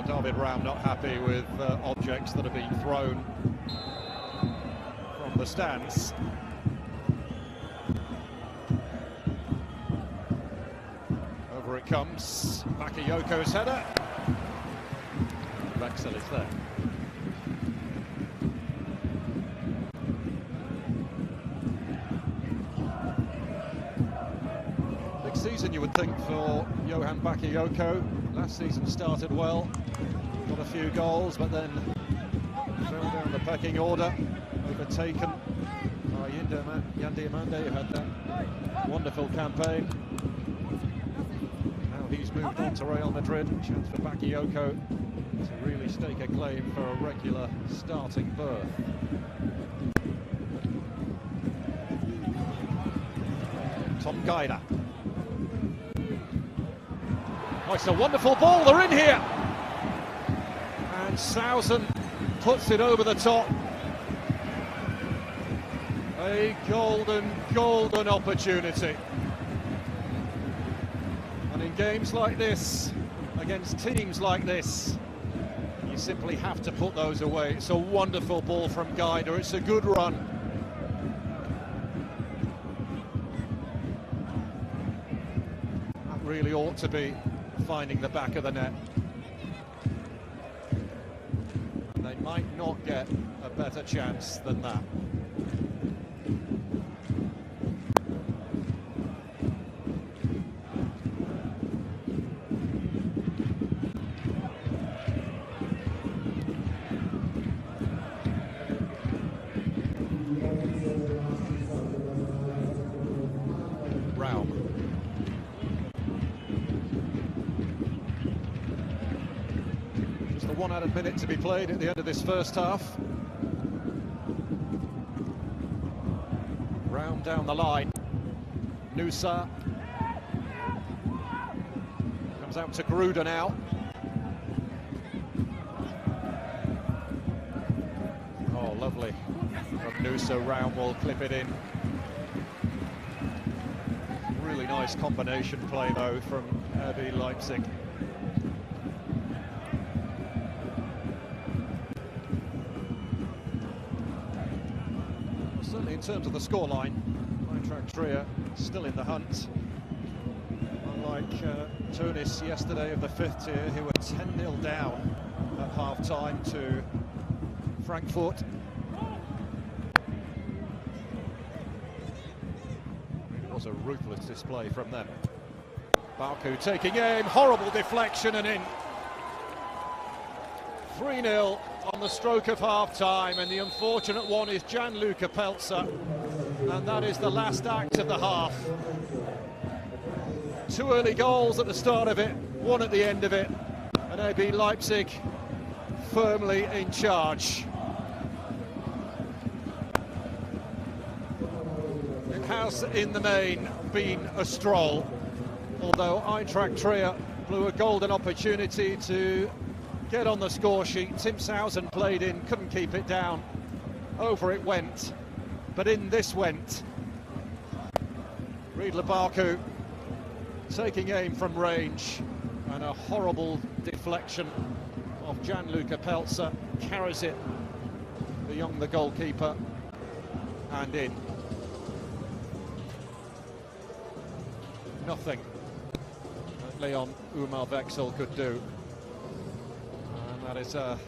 David Ram not happy with objects that are being thrown from the stands. Over it comes, Bakayoko's header. Wexel is there. Big season, you would think, for Johan Bakayoko. Last season started well, got a few goals, but then fell down the pecking order, overtaken by Yandi Amande, who had that wonderful campaign. Now he's moved on to Real Madrid. Chance for Bakayoko to really stake a claim for a regular starting berth. Tom Gaida. Oh, it's a wonderful ball, they're in here! And Sausen puts it over the top. A golden opportunity. And in games like this, against teams like this, you simply have to put those away. It's a wonderful ball from Gaida, it's a good run. That really ought to be finding the back of the net. And they might not get a better chance than that. Rao. Just the one added minute to be played at the end of this first half. Round down the line. Nusa comes out to Gruder now. Oh, lovely from Nusa. Round will clip it in. Really nice combination play though from RB Leipzig. Certainly in terms of the scoreline, Eintracht Trier still in the hunt. Unlike Tunis yesterday of the 5th tier, who were 10-0 down at half-time to Frankfurt. It was a ruthless display from them. Baku taking aim, horrible deflection and in. 3-0 on the stroke of half-time, and the unfortunate one is Gianluca Pelzer, and that is the last act of the half. 2 early goals at the start of it, 1 at the end of it, and RB Leipzig firmly in charge. It has, in the main, been a stroll, although Eintracht Trier blew a golden opportunity to get on the score sheet. Tim Sausen played in, couldn't keep it down. Over it went, but in this went. Riedler Baku taking aim from range, and a horrible deflection of Gianluca Pelzer carries it beyond the goalkeeper and in. Nothing that Leon Umar Vexel could do. And that is a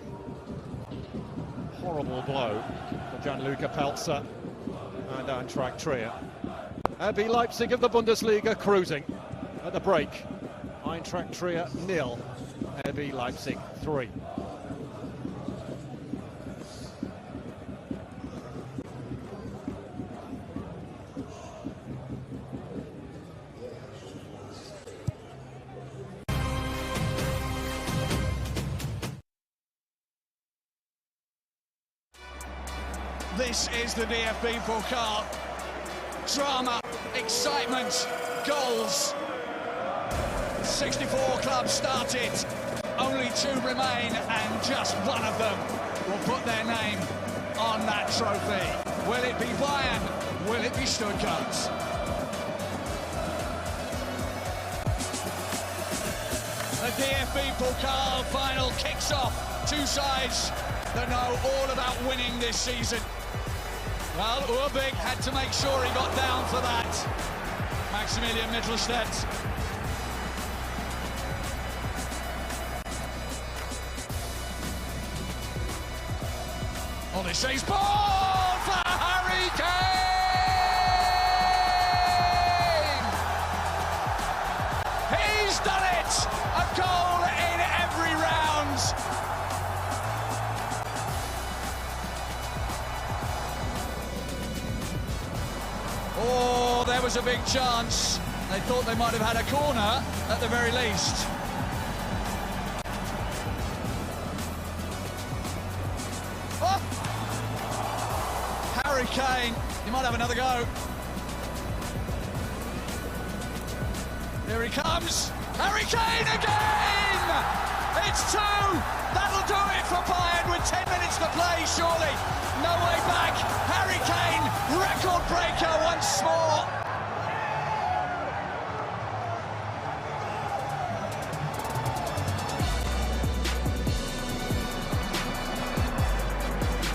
horrible blow for Gianluca Pelzer and Eintracht Trier. RB Leipzig of the Bundesliga cruising at the break. Eintracht Trier 0, RB Leipzig 3. This is the DFB Pokal. Drama, excitement, goals. 64 clubs started, only 2 remain, and just one of them will put their name on that trophy. Will it be Bayern? Will it be Stuttgart? The DFB Pokal final kicks off. 2 sides that know all about winning this season. Well, Urbig had to make sure he got down for that. Maximilian Mittelstadt. Olyssee's ball for Harry Kane! He's done it! A goal in every round! Oh, there was a big chance. They thought they might have had a corner at the very least. Oh! Harry Kane, he might have another go. Here he comes. Harry Kane again! It's 2! That'll do it for Bayern with 10 minutes to play, surely. No way back. Harry Kane, record breaker once more.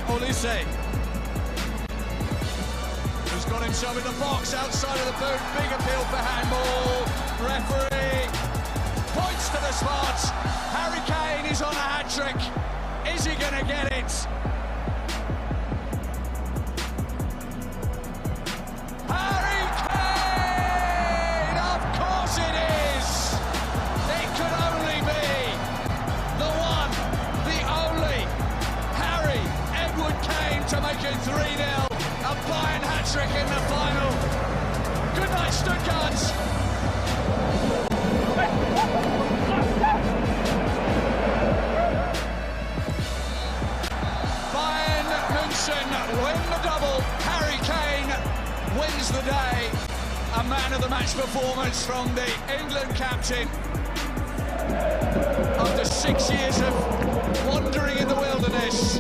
Olysee, who's got himself in the box outside of the boot. Big appeal for handball. Referee points to the spot. Harry Kane is on a hat-trick. Is he going to get it? Harry Kane! Of course it is! It could only be the one, the only Harry Edward Kane to make it 3-0. A Bayern hat-trick in the final. Good night, Stuttgart. Bayern München win the double. Harry Kane wins the day. A man of the match performance from the England captain. After 6 years of wandering in the wilderness,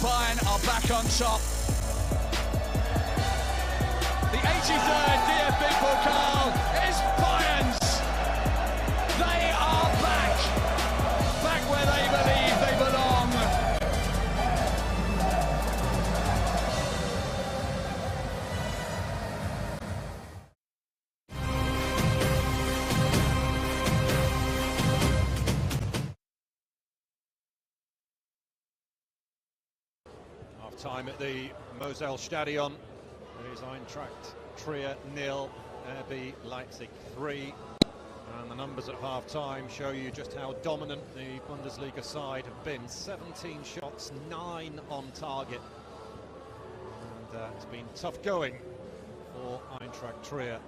Bayern are back on top. The 83rd DFB Pokal is Bayern's. They are back. Back where they believe they belong. Half-time at the Mosel Stadion. It is Eintracht Trier 0, RB Leipzig 3. And the numbers at half-time show you just how dominant the Bundesliga side have been. 17 shots, 9 on target. And it's been tough going for Eintracht Trier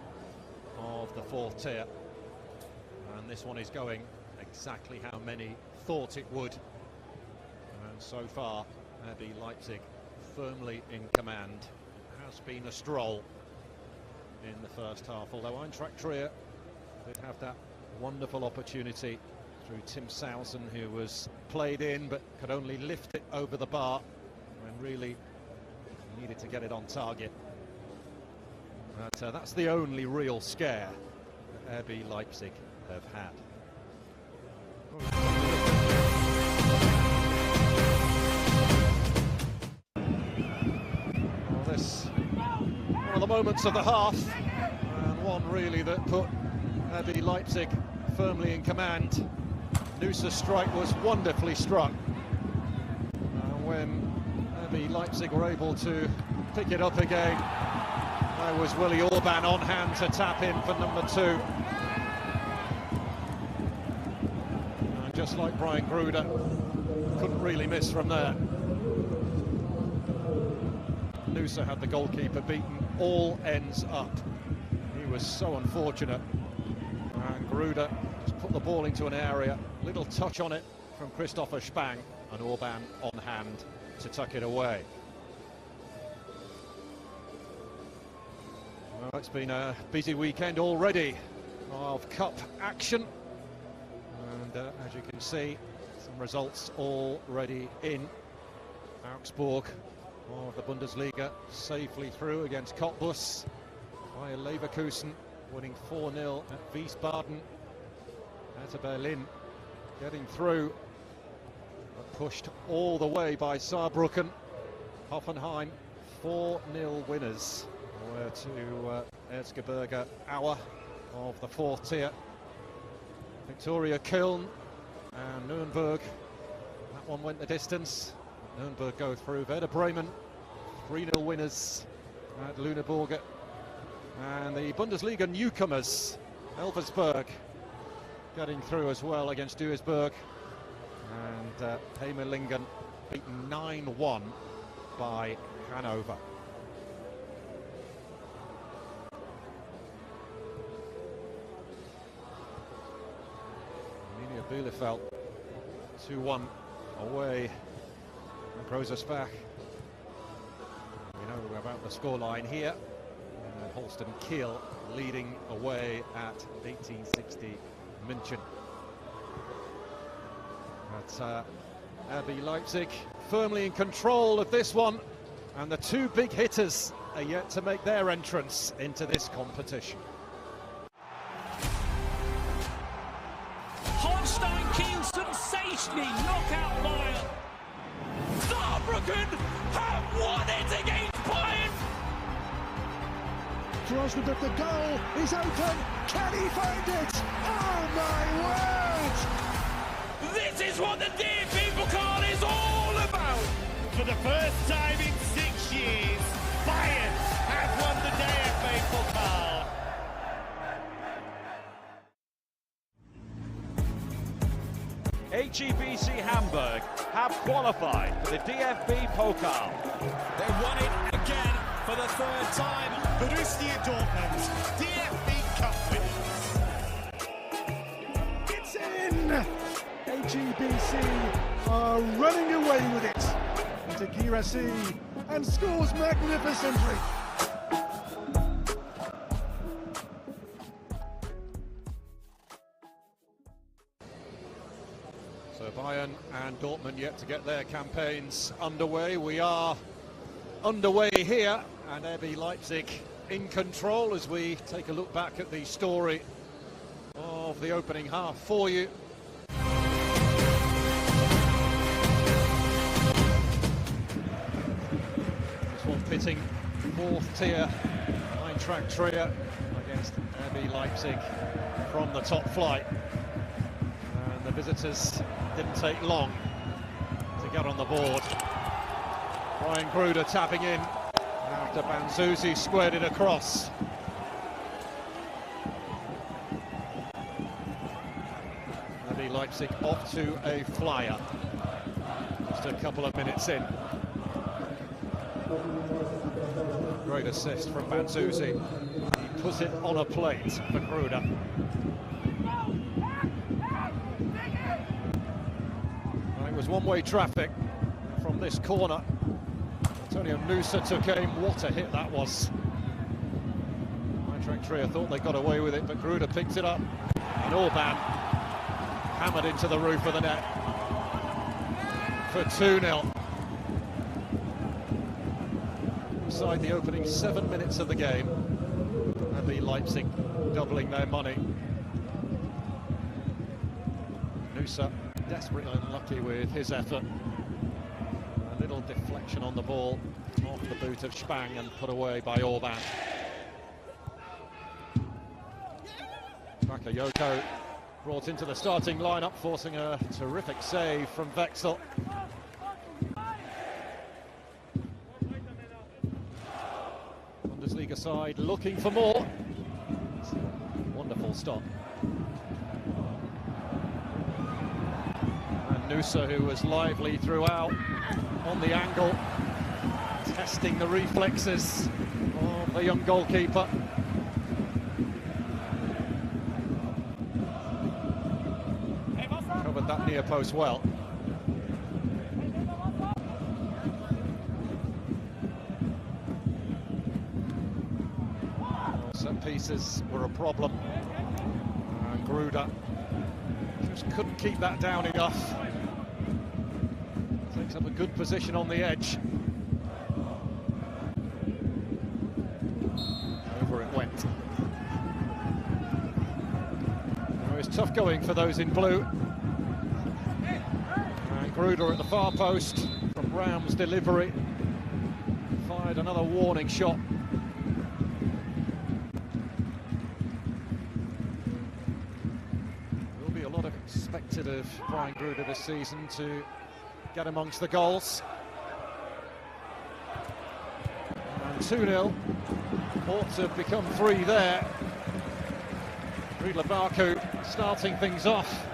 of the 4th tier. And this one is going exactly how many thought it would. And so far, RB Leipzig firmly in command. It has been a stroll in the first half, although Eintracht Trier did have that wonderful opportunity through Tim Sausen, who was played in but could only lift it over the bar when really needed to get it on target. But that's the only real scare that RB Leipzig have had. Well, this one of the moments of the half, and one really that put RB Leipzig firmly in command. Noosa's strike was wonderfully struck. When RB Leipzig were able to pick it up again, there was Willi Orban on hand to tap in for number 2. And just like Brian Gruder, couldn't really miss from there. Noosa had the goalkeeper beaten all ends up. He was so unfortunate. And Gruder just put the ball into an area, little touch on it from Christopher Spang, and Orban on hand to tuck it away. Well, it's been a busy weekend already of cup action, and as you can see, some results already in. Augsburg of the Bundesliga safely through against Cottbus. Bayer Leverkusen winning 4-0 at Wiesbaden. Hertha Berlin getting through, but pushed all the way by Saarbrücken. Hoffenheim 4-0 winners were to Erzgebirge Aue of the 4th tier. Victoria Köln and Nuremberg, that one went the distance. Nuremberg go through. Werder Bremen 3-0 winners at Lüneburg. And the Bundesliga newcomers, Elversberg, getting through as well against Duisburg. And Heimelingen beaten 9-1 by Hanover. Arminia Bielefeld 2-1 away at Grosersbach. We know about the scoreline here. Holsten Kiel leading away at 1860 München. But RB Leipzig firmly in control of this one, and the 2 big hitters are yet to make their entrance into this competition. Holstein Kiel sensationally knockout Bayern. Saarbrücken have won it against Bayern. Drosden, but the goal is open. Can he find it? Oh my word! This is what the DFB Pokal is all about. For the first time in 6 years, Bayern have won the DFB Pokal. HEBC Hamburg have qualified for the DFB Pokal. They won it again for the 3rd time. Borussia Dortmund, DFB Cup winners. It's in! HEBC are running away with it into Girassi and scores magnificently. So Bayern and Dortmund yet to get their campaigns underway. We are underway here, and RB Leipzig in control as we take a look back at the story of the opening half for you. This one pitting 4th tier Eintracht Trier against RB Leipzig from the top flight. And the visitors didn't take long to get on the board. Brian Gruder tapping in after Banzuzi squared it across. RB Leipzig off to a flyer. Just a couple of minutes in. Great assist from Banzuzi. He puts it on a plate for Gruder. Well, it was one-way traffic from this corner. Antonio Nusa took aim. What a hit that was. Eintracht Trier thought they got away with it, but Gruder picked it up. And Orban hammered into the roof of the net for 2-0. Inside the opening 7 minutes of the game, and the Leipzig doubling their money. Nusa desperately unlucky with his effort. A little deflection on the ball off the boot of Spang and put away by Orban. Bakayoko brought into the starting lineup, forcing a terrific save from Wexel. Bundesliga side looking for more. Wonderful stop. And Nusa, who was lively throughout, on the angle, testing the reflexes of the young goalkeeper. Covered that near post well. Set pieces were a problem. Gruder just couldn't keep that down enough. Takes up a good position on the edge. Over it went. Now it's tough going for those in blue. And Gruder at the far post from Raum's delivery. Fired another warning shot. Will be a lot of expected of Brian Gruder this season to get amongst the goals. And 2-0, ought to have become 3 there. Riedle Baku starting things off,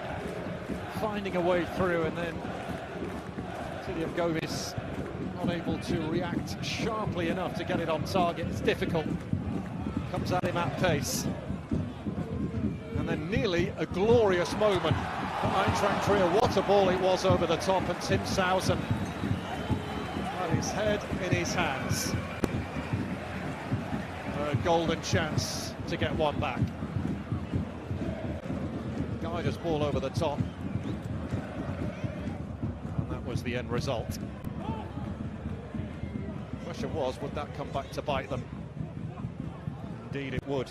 finding a way through, and then Tilian Gomis unable to react sharply enough to get it on target. It's difficult, comes at him at pace. And then nearly a glorious moment for Eintracht Trier. What a ball it was over the top, and Tim Sausen had his head in his hands. A golden chance to get one back. Guider's ball over the top. And that was the end result. The question was, would that come back to bite them? Indeed it would.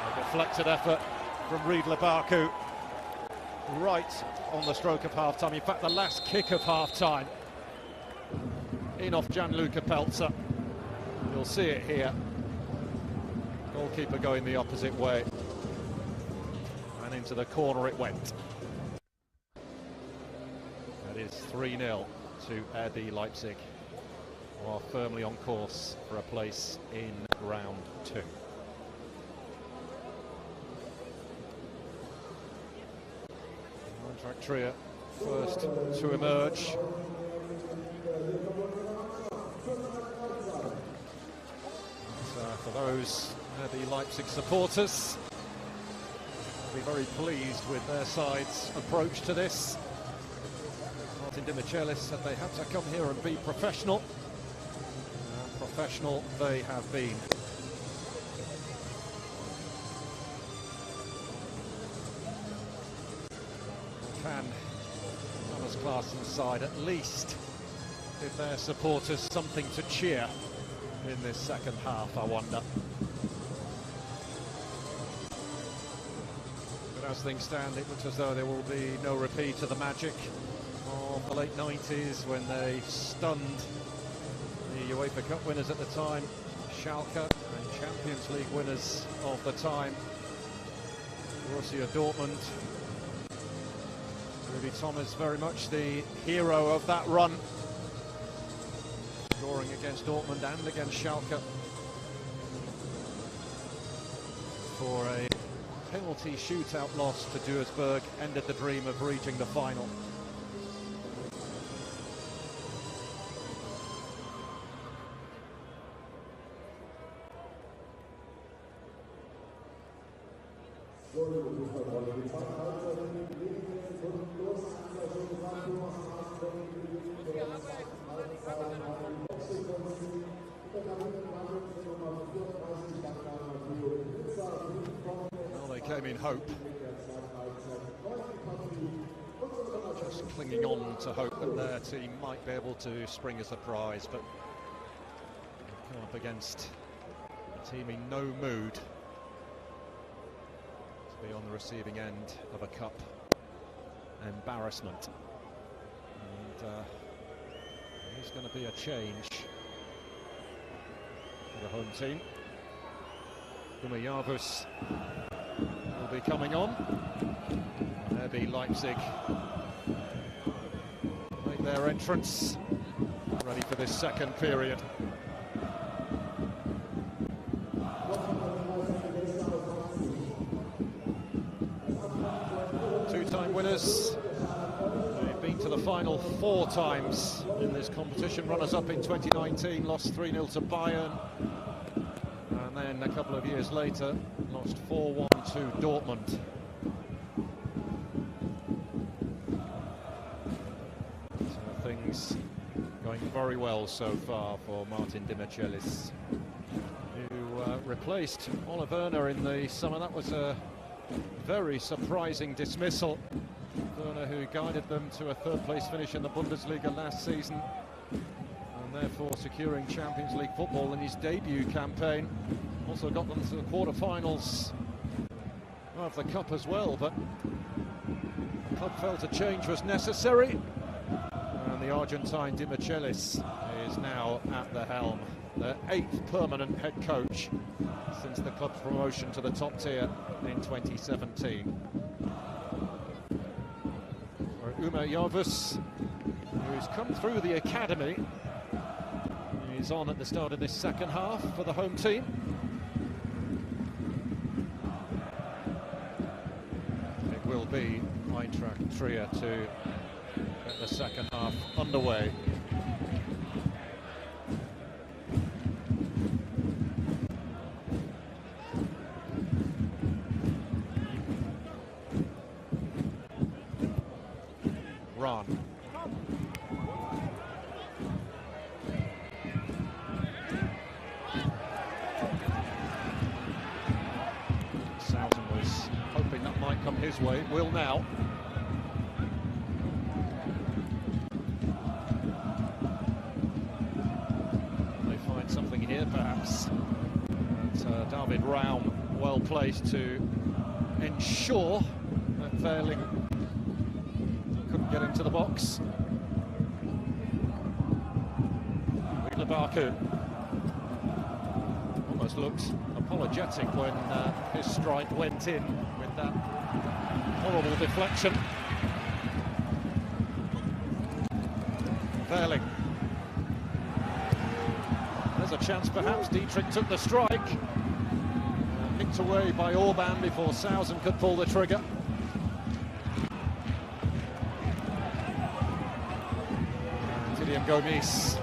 A deflected effort from Riedle Baku right on the stroke of half-time. In fact, the last kick of half-time, in off Gianluca Pelzer. You'll see it here. Goalkeeper going the opposite way, and into the corner it went. That is 3-0 to RB Leipzig, who are firmly on course for a place in round 2. Eintracht Trier first to emerge. For those RB Leipzig supporters, will be very pleased with their side's approach to this. Martin Dimichelis said they had to come here and be professional. Professional they have been. Can Thomas Claessen's side at least give their supporters something to cheer in this second half, I wonder. But as things stand, it looks as though there will be no repeat of the magic of the late 90s when they stunned the UEFA Cup winners at the time, Schalke, and Champions League winners of the time, Borussia Dortmund. Rudy Thomas very much the hero of that run. scoring against Dortmund and against Schalke for a penalty shootout loss to Duisburg ended the dream of reaching the final. Well, they came in hope, just clinging on to hope that their team might be able to spring a surprise, but come up against a team in no mood to be on the receiving end of a cup embarrassment. And there's going to be a change for the home team. Bharatvarsh will be coming on. RB Leipzig make their entrance, ready for this second period. Two-time winners. They've been to the final 4 times in this competition. Runners-up in 2019, lost 3-0 to Bayern. And then a couple of years later, lost 4-1 to Dortmund. So things going very well so far for Martin de Michelis, who replaced Ole Werner in the summer. That was a very surprising dismissal. Werner, who guided them to a 3rd place finish in the Bundesliga last season, and therefore securing Champions League football in his debut campaign. Also got them to the quarter-finals of the Cup as well, but the club felt a change was necessary, and the Argentine de Michelis is now at the helm, their 8th permanent head coach since the club's promotion to the top tier in 2017. Bharatvarsh, who's come through the academy, is on at the start of this second half for the home team. It will be Eintracht Trier to get the second half underway. Run. Southern was hoping that might come his way. It will now. They find something here, perhaps. But David Raum well placed to ensure that Verling couldn't get into the box. Baku almost looked apologetic when his strike went in with that horrible deflection. Verling. There's a chance perhaps. Dietrich took the strike. Nicked away by Orban before Sausen could pull the trigger. William Gomis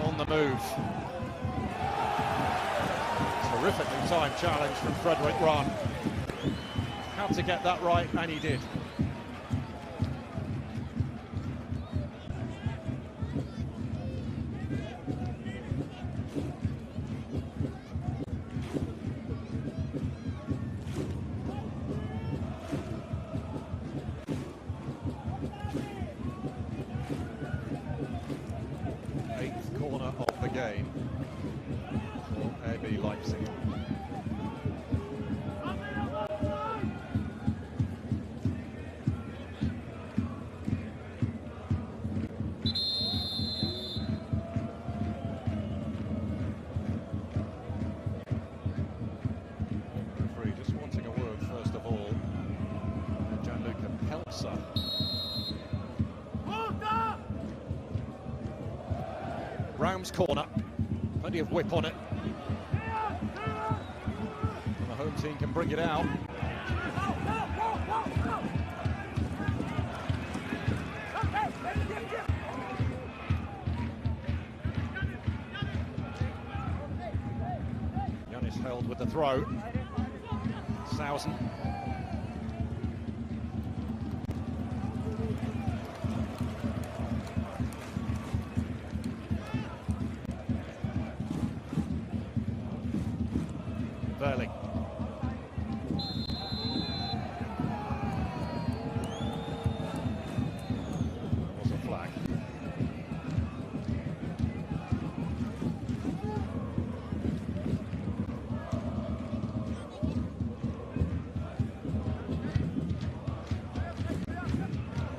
on the move. Terrifically timed challenge from Frederick Rahn. Had to get that right, and he did. Game for RB Leipzig. Referee just wanting a word first of all. Gianluca Pelsa. Raum's corner, plenty of whip on it. And the home team can bring it out. Yanis held with the throw. Sausen. Verling. Was a flag.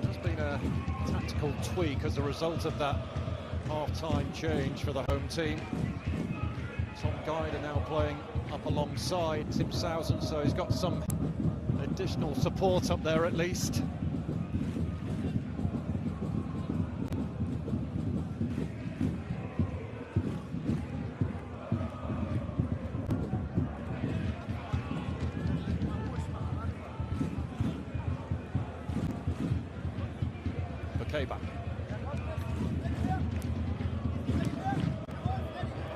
There's been a tactical tweak as a result of that half-time change for the home team. Tom Guider now playing up alongside Tim Sausen, so he's got some additional support up there at least. Bakeba.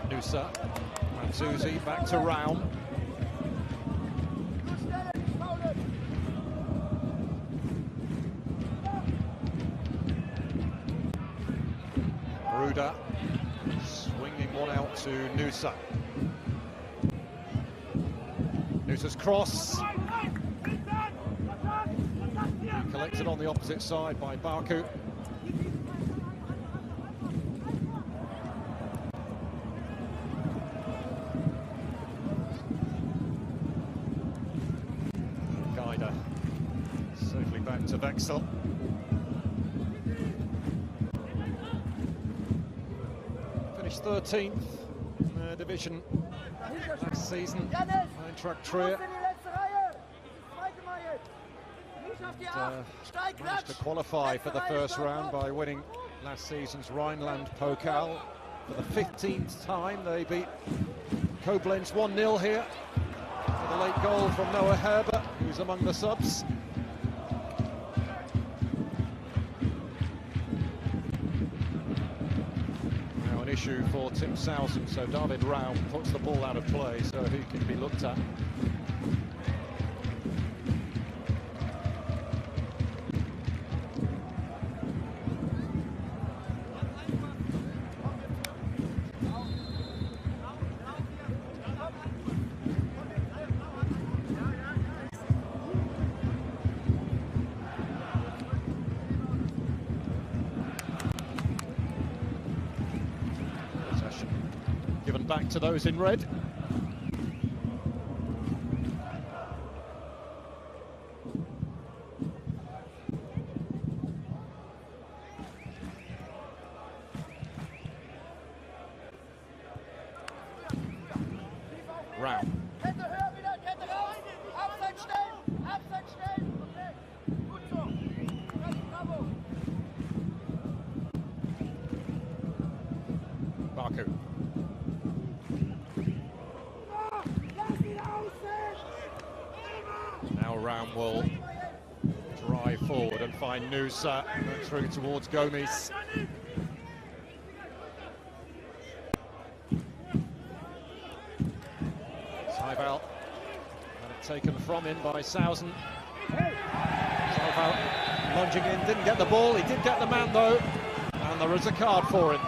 Nusa. Susie back to Raum. Bruder swinging one out to Nusa. Nusa's cross. Collected on the opposite side by Baku. Safely back to Vexel. Finished 13th in the division last season. Eintracht Trier. Managed to qualify for the first round by winning last season's Rhineland Pokal. For the 15th time they beat Koblenz 1-0 here. With a late goal from Noah Herbert, who's among the subs. Now an issue for Tim Sausen, so David Raum puts the ball out of play, so he can be looked at. Given back to those in red. Raum. Baku. Now Raum will drive forward and find Nusa through towards Gomes. Seibel had it taken from him by Sausen. Seibel lunging in, didn't get the ball, he did get the man though, and there is a card for him.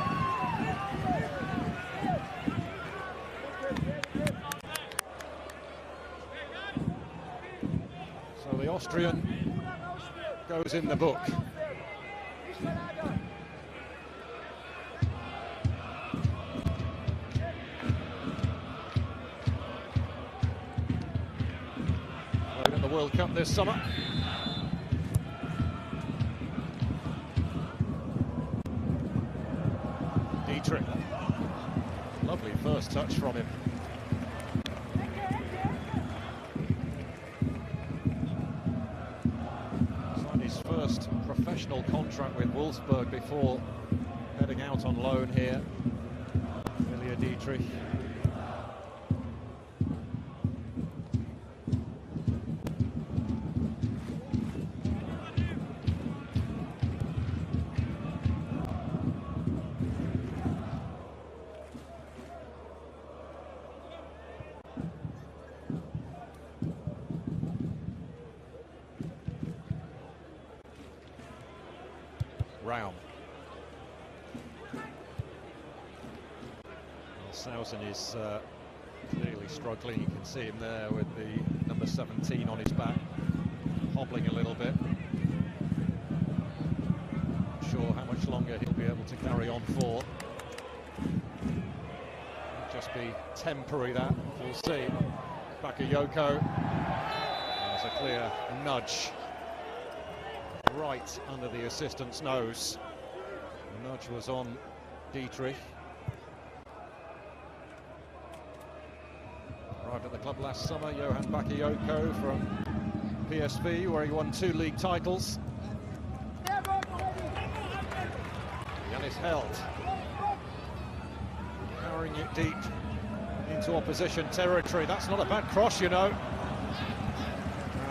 So the Austrian goes in the book. Played in the World Cup this summer. Dietrich. Lovely first touch from him. First professional contract with Wolfsburg before heading out on loan here Maria Dietrich. Raum. Sausen is clearly struggling. You can see him there with the number 17 on his back, hobbling a little bit. Not sure how much longer he'll be able to carry on for. Might just be temporary, that, we'll see. Bakayoko. There's a clear nudge right under the assistant's nose. The nudge was on Dietrich. Arrived at the club last summer, Johan Bakayoko from PSV, where he won 2 league titles. Yanis held, carrying it deep into opposition territory. That's not a bad cross, you know.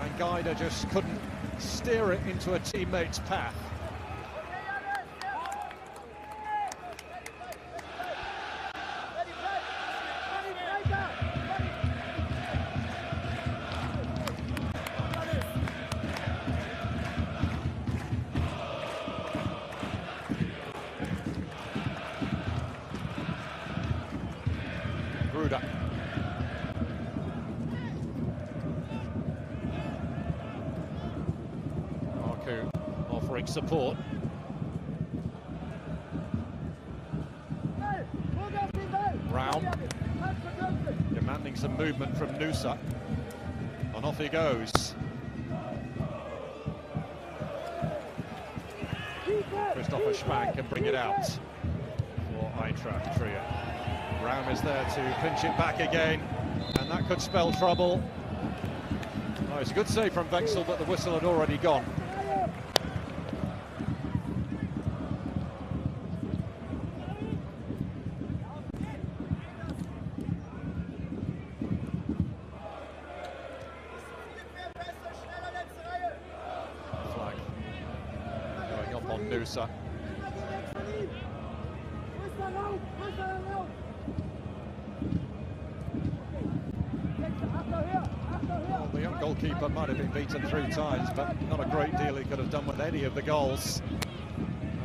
And Guida just couldn't steer it into a teammate's path. Gruda. Offering support. Raum demanding some movement from Nusa, and off he goes. Christopher Spang can bring it out for Eintracht Trier. Raum is there to pinch it back again, and that could spell trouble. Oh, it's a good save from Wexel, but the whistle had already gone. Flag going up on Nusa. Well, the young goalkeeper might have been beaten 3 times, but not a great deal he could have done with any of the goals.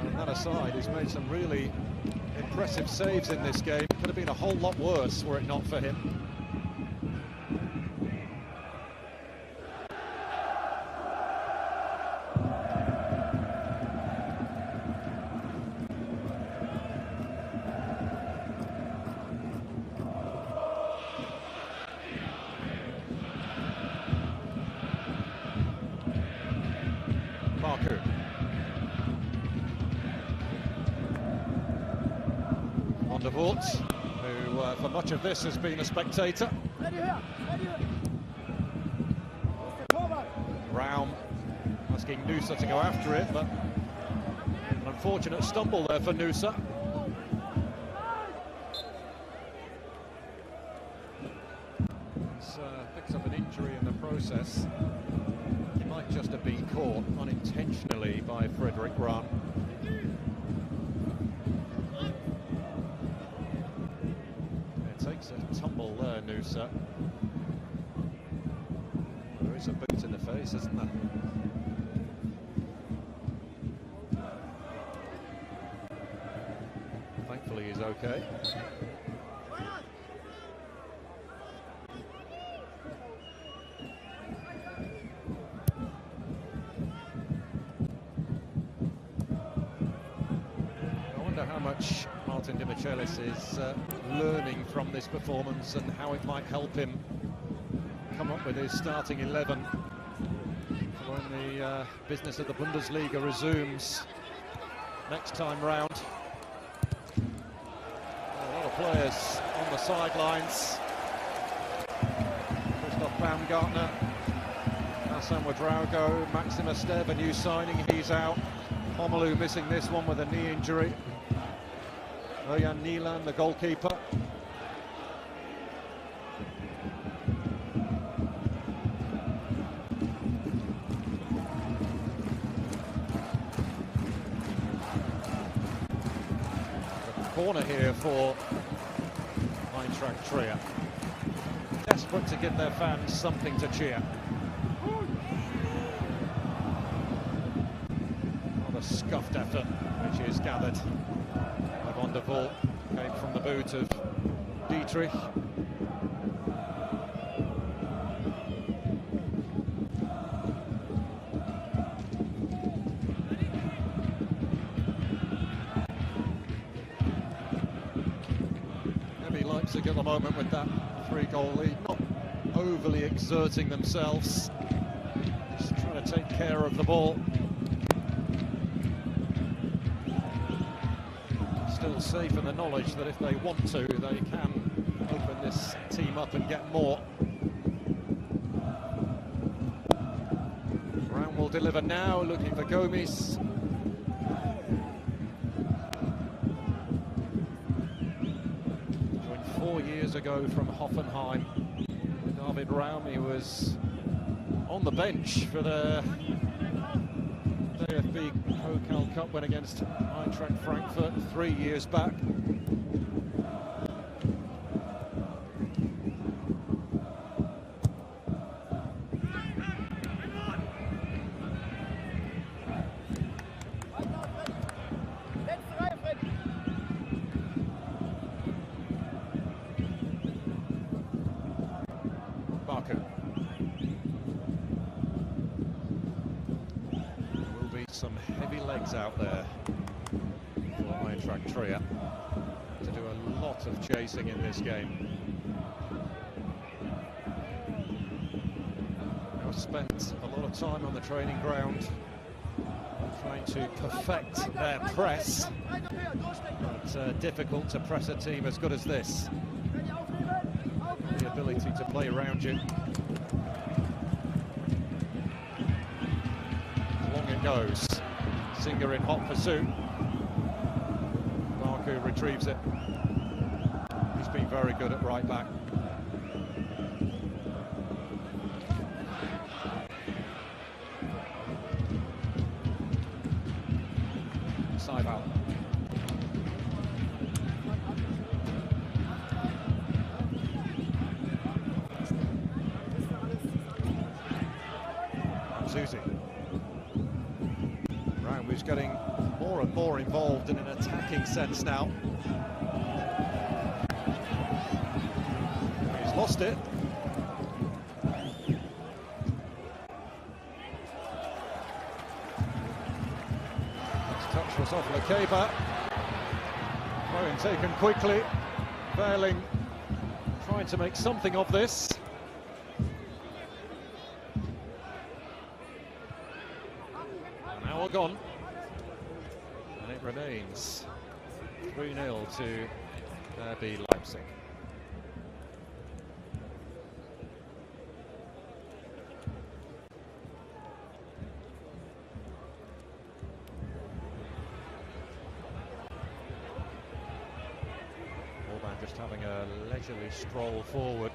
And that aside, he's made some really impressive saves in this game. Could have been a whole lot worse were it not for him. Van der Voort, who for much of this has been a spectator. Raum asking Nusa to go after it, but an unfortunate stumble there for Nusa. He's picked up an injury in the process. He might just have been caught unintentionally by Frederick Raum. Takes a tumble there, Nusa. There is a boot in the face, isn't there? Thankfully he's okay. I wonder how much Martin Dimichelis is learning from this performance and how it might help him come up with his starting 11 when the business of the Bundesliga resumes next time round. A lot of players on the sidelines. Christoph Baumgartner, Hassan Ouedraogo, Maxim Esteve, a new signing, he's out. Homelu missing this one with a knee injury. Ojan Nilan, the goalkeeper. Corner here for Eintracht Trier. Desperate to give their fans something to cheer. Rather scuffed effort, which is gathered by Van der Vaart. Came from the boot of Dietrich. Maybe Leipzig at the moment with that 3-goal lead, not overly exerting themselves, just trying to take care of the ball. Still safe in the knowledge that if they want to, they can open this team up and get more. Brown will deliver now, looking for Gomes. Joined 4 years ago from Hoffenheim. David Raum, he was on the bench for the DFB Pokal Cup win against Eintracht Frankfurt 3 years back. Some heavy legs out there for Eintracht Trier to do a lot of chasing in this game. They've spent a lot of time on the training ground trying to perfect their press, but difficult to press a team as good as this. The ability to play around you. Goes. Singer in hot pursuit. Marku retrieves it. He's been very good at right back. Side out. Susie. Who's getting more and more involved in an attacking sense now. He's lost it. Next touch was off Lekeba. Throw-in taken quickly. Verling trying to make something of this. And now we're gone. And it remains 3-0 to RB Leipzig. Orban just having a leisurely stroll forward.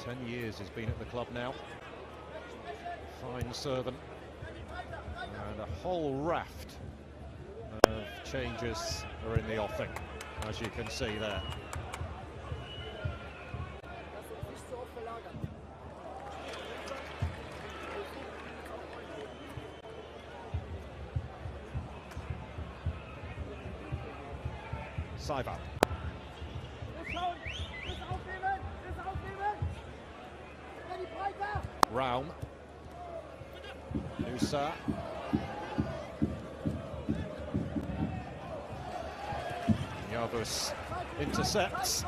10 years he's been at the club now. Fine servant, and a whole raft of changes are in the offing, as you can see there. Saiva. Raum. Nusa. Yavuz intercepts.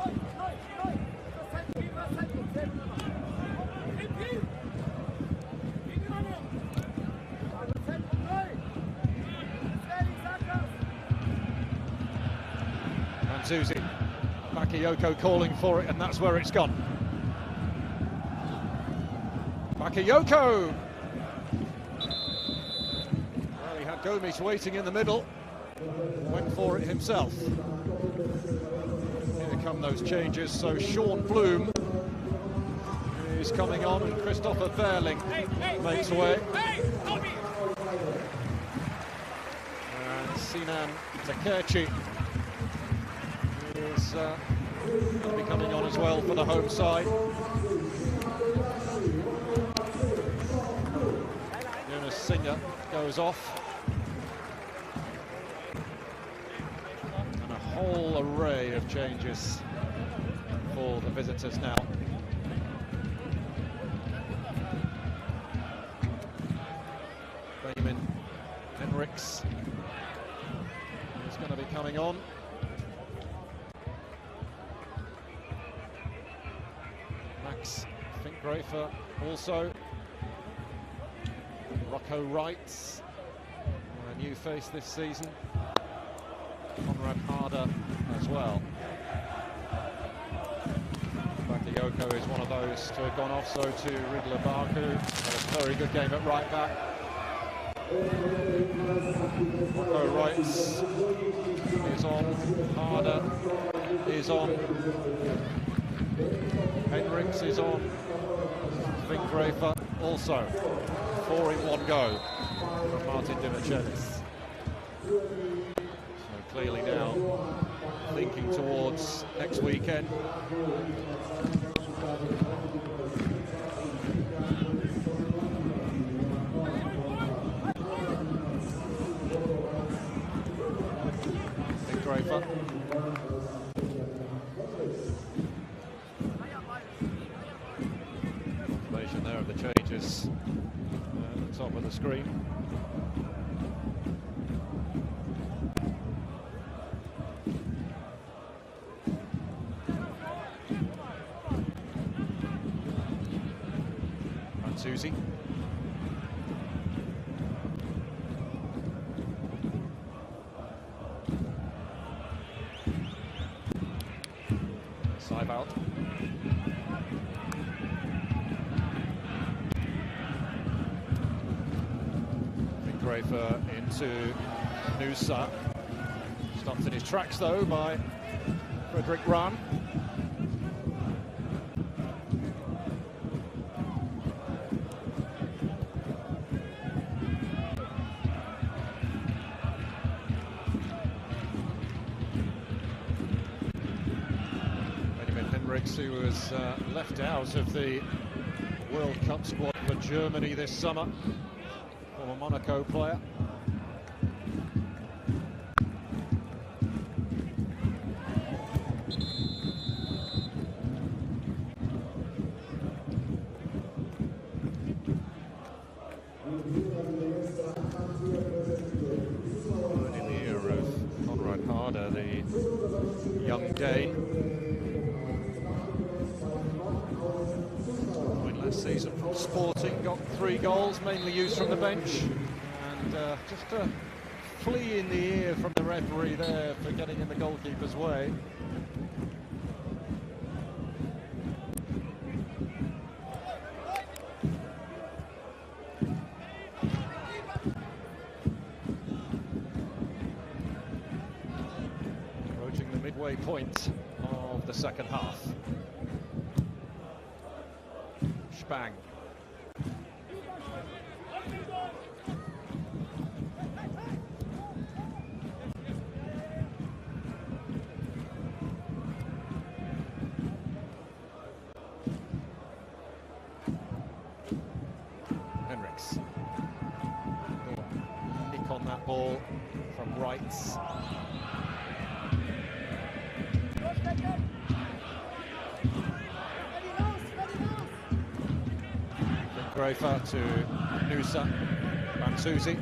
Manzuzi. Bakayoko calling for it, and that's where it's gone. Bakayoko! Well, he had Gomes waiting in the middle, went for it himself. Here come those changes, so Sean Bloom is coming on, and Christopher Verling makes way. Sinan Takechi is going to be coming on as well for the home side. Jonas Singer goes off. And a whole array of changes for the visitors now. Benjamin Henriks is going to be coming on. Max Finkgrafer also. Rocco Wright, a new face this season. Conrad Harder as well. Bakayoko is one of those to have gone off, so to Ridler Baku. Had a very good game at right back. Rocco Wright is on, Harder is on, Henriks is on, Finkgrafer also. 4 in 1 go from Martin Dimachelis. So clearly now thinking towards next weekend. Finkgrafer. Confirmation there of the changes. Top of the screen. Susie. Seibald. Finkgrafer into Noosa. Stopped in his tracks though by Frederick Rahn. Who was left out of the World Cup squad for Germany this summer, former Monaco player. In the ear of Conrad Harder, the young Dane. Season from Sporting, got 3 goals, mainly used from the bench, and just a flea in the ear from the referee there for getting in the goalkeeper's way. Approaching the midway point of the second half. Bang. Henriks. Nick on that ball from Wrights. Finkgrafer to Noosa, Bansuzi.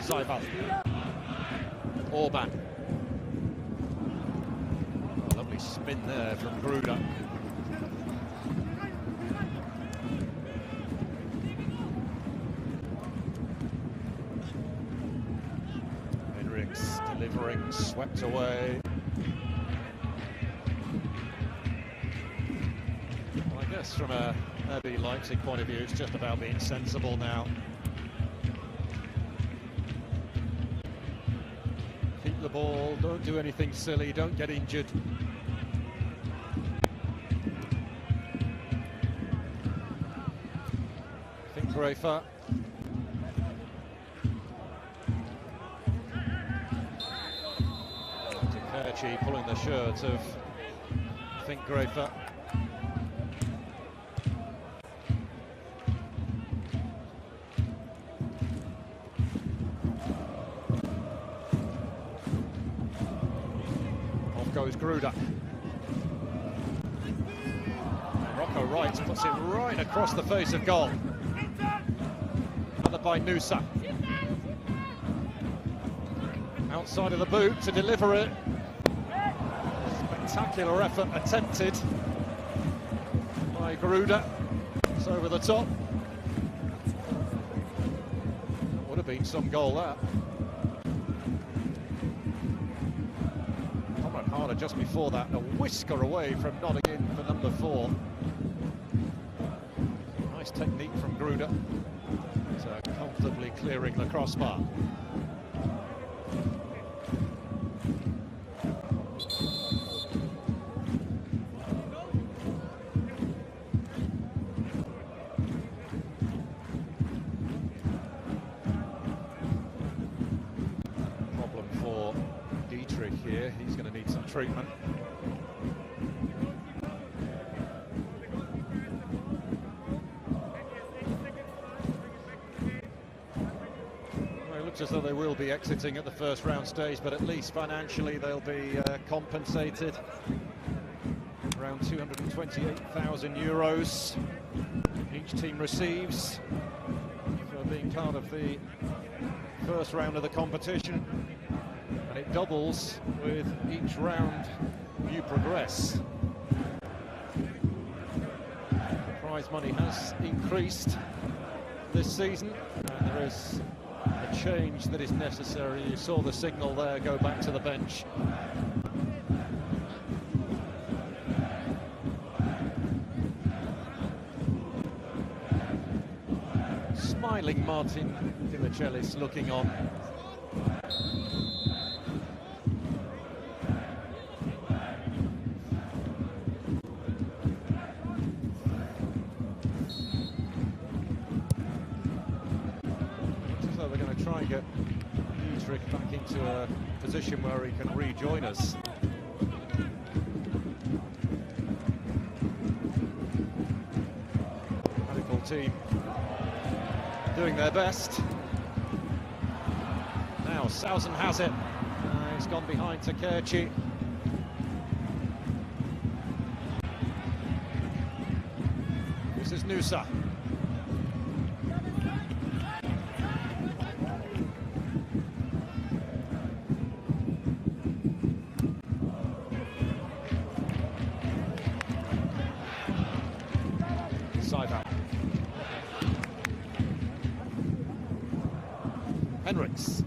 Seibald. Orban. Oh, lovely spin there from Gruder. Delivering, swept away. Well, I guess from a RB Leipzig point of view, it's just about being sensible now. Keep the ball, don't do anything silly, don't get injured. Fingrafer. Kerchi pulling the shirt of Fingrafer. Off goes Gruda. Rocco Wright puts it right across the face of goal. Another by Nusa. Outside of the boot to deliver it. Spectacular effort attempted by Gruda. It's over the top. Would have been some goal that. Conrad Harder just before that, a whisker away from nodding in for number 4. Nice technique from Gruda. So comfortably clearing the crossbar. Here, he's going to need some treatment. Well, it looks as though they will be exiting at the first round stage, but at least financially they'll be compensated. Around 228,000 euros each team receives for being part of the first round of the competition. And it doubles with each round you progress. The prize money has increased this season, and there is a change that is necessary. You saw the signal there, go back to the bench. Smiling Martin Dimichelis looking on. Try and get Dietrich back into a position where he can rejoin us. Medical team doing their best. Now Sausen has it. He's gone behind to Kerchi. This is Nusa. Henriks.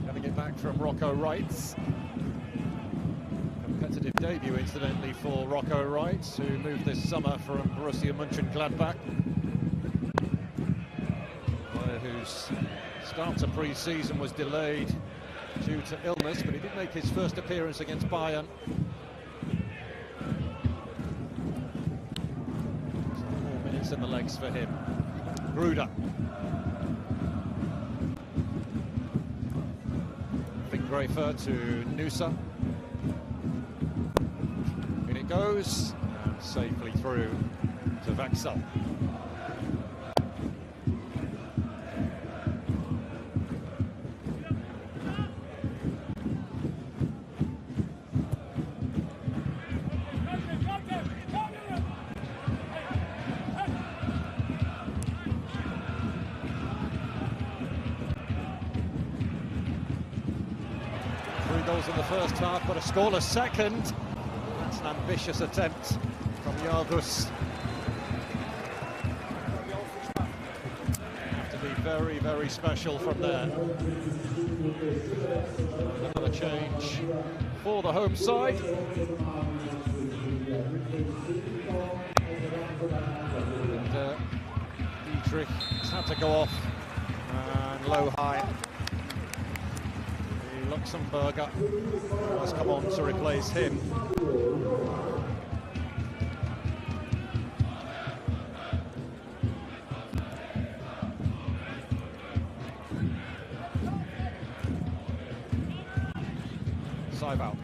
Getting it back from Rocco Wright. Competitive debut, incidentally, for Rocco Wright, who moved this summer from Borussia Mönchengladbach, whose start to pre-season was delayed due to illness, but he did make his first appearance against Bayern. 4 minutes in the legs for him. Gruda. Fingrafer to Nusa. In it goes, and safely through to Vaxel. Goals in the first half, but a scoreless second. That's an ambitious attempt from Yargus. Have to be very, very special from there. Another change for the home side. And Dietrich has had to go off, and low high Luxemburger has come on to replace him. Seibold.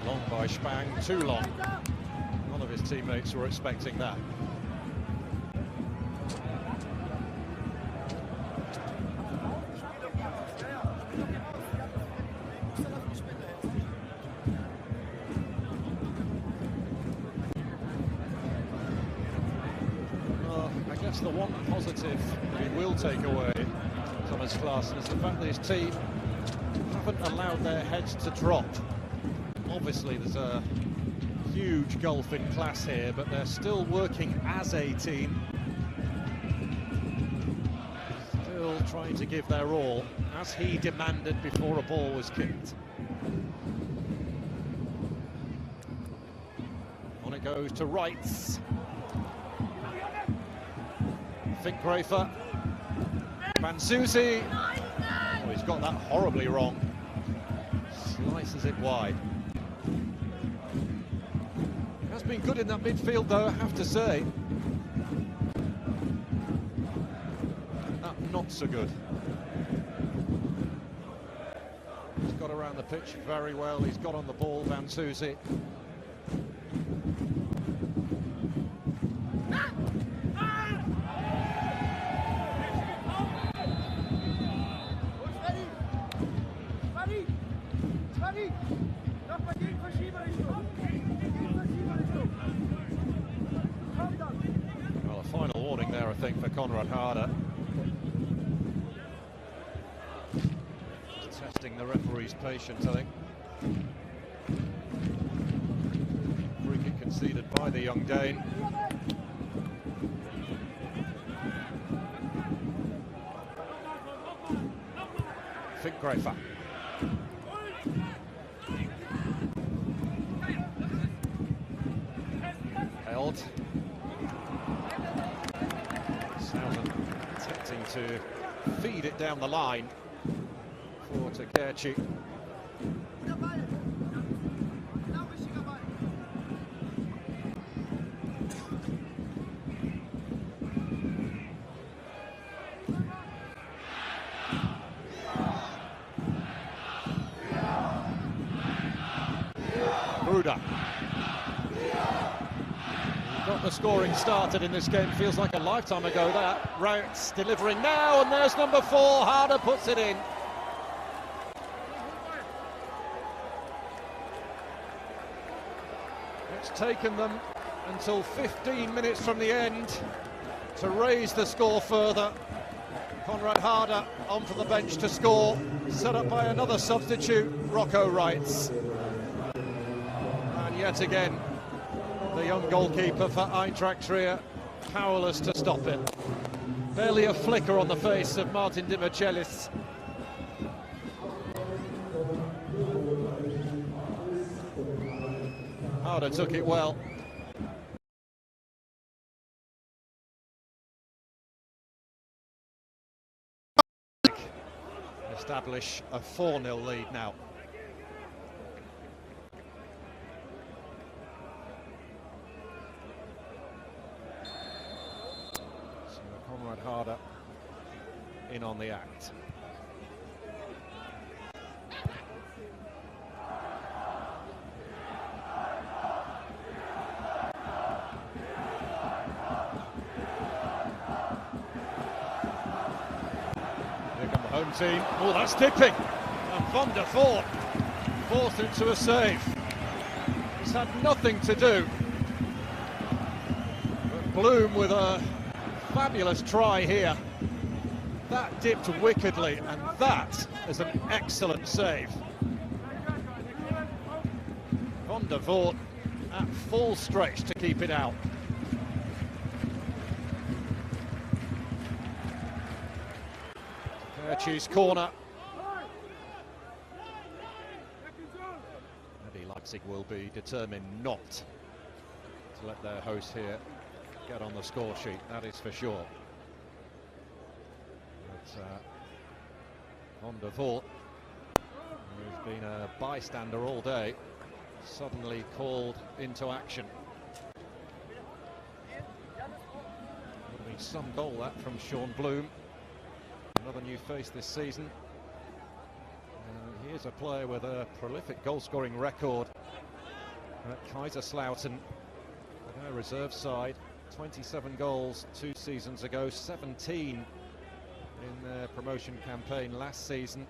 Long by Spang, too long. None of his teammates were expecting that. I guess the one positive we will take away, Thomas Klaassen, is the fact that his team haven't allowed their heads to drop. Obviously there's a huge gulf in class here, but they're still working as a team. Still trying to give their all, as he demanded before a ball was kicked. On it goes to Reitz. Finkgrafer. Mansusi. Oh, he's got that horribly wrong. Slices it wide. Has been good in that midfield though, I have to say. Not so good. He's got around the pitch very well. He's got on the ball, Mansusi. Well, a final warning there, I think, for Konrad Harder. Testing the referee's patience, I think. Free kick conceded by the young Dane. Finkgrafer. Held. Southern attempting to feed it down the line for Takechi. Bruder. Got the scoring started in this game, feels like a lifetime ago that. Reitz delivering now, and there's number 4, Harder puts it in. It's taken them until 15 minutes from the end to raise the score further. Konrad Harder on for the bench to score, set up by another substitute, Rocco Reitz. And yet again, the young goalkeeper for Eintracht Trier, powerless to stop it. Barely a flicker on the face of Martin Di Michelis. Harder took it well. Establish a 4-0 lead now. So Konrad Harder in on the act. Home team. Oh, that's tipping. And Van der Voort forced into a save. He's had nothing to do. But Bloom with a fabulous try here. That dipped wickedly, and that is an excellent save. Van der Voort at full stretch to keep it out. Takechi's corner. Maybe Leipzig will be determined not to let their host here get on the score sheet, that is for sure. But Van der Voort, who's been a bystander all day, suddenly called into action. Would be some goal that from Sean Bloom, another new face this season. He is a player with a prolific goal-scoring record at Kaiserslautern, their reserve side. 27 goals 2 seasons ago, 17 in their promotion campaign last season.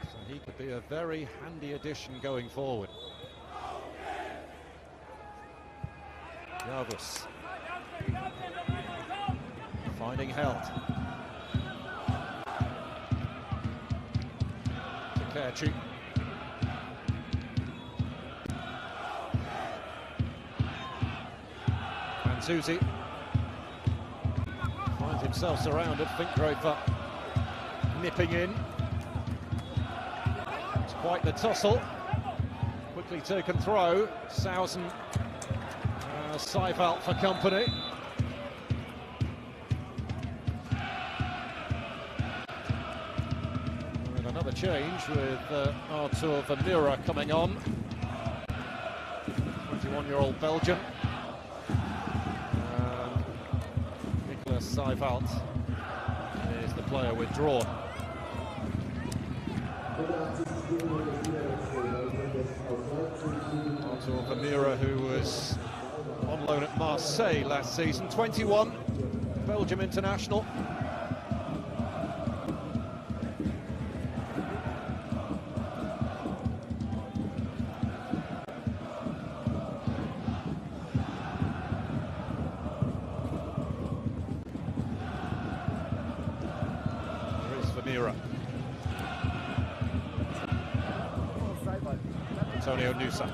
So he could be a very handy addition going forward. Javus finding Held. Takerchi. And Susi finds himself surrounded. Finkgräfer nipping in. It's quite the tussle. Quickly taken throw. Sausen, Seifert for company. And another change with Arthur Vermeer coming on. 21-year-old Belgian. Seifert is the player withdrawn. Arthur Vermeer, who was on loan at Marseille last season, 21, Belgium international. Antonio Nusa.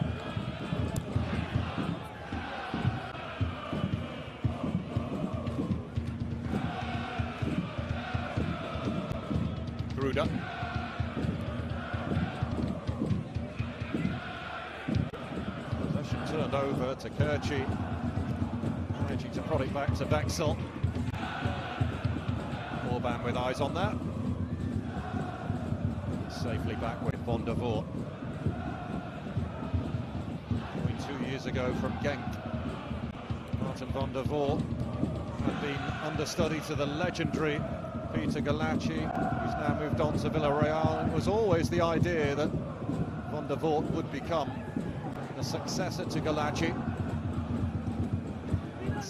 Gruda. Possession turned over to Takerchi. Managing to prod it back to Bexel. Orban with eyes on that. Safely back with Van der Voort. 2 years ago from Genk, Martin Van der Voort had been understudy to the legendary Peter Galacci, who's now moved on to Villarreal. It was always the idea that Van der Voort would become the successor to Galacci.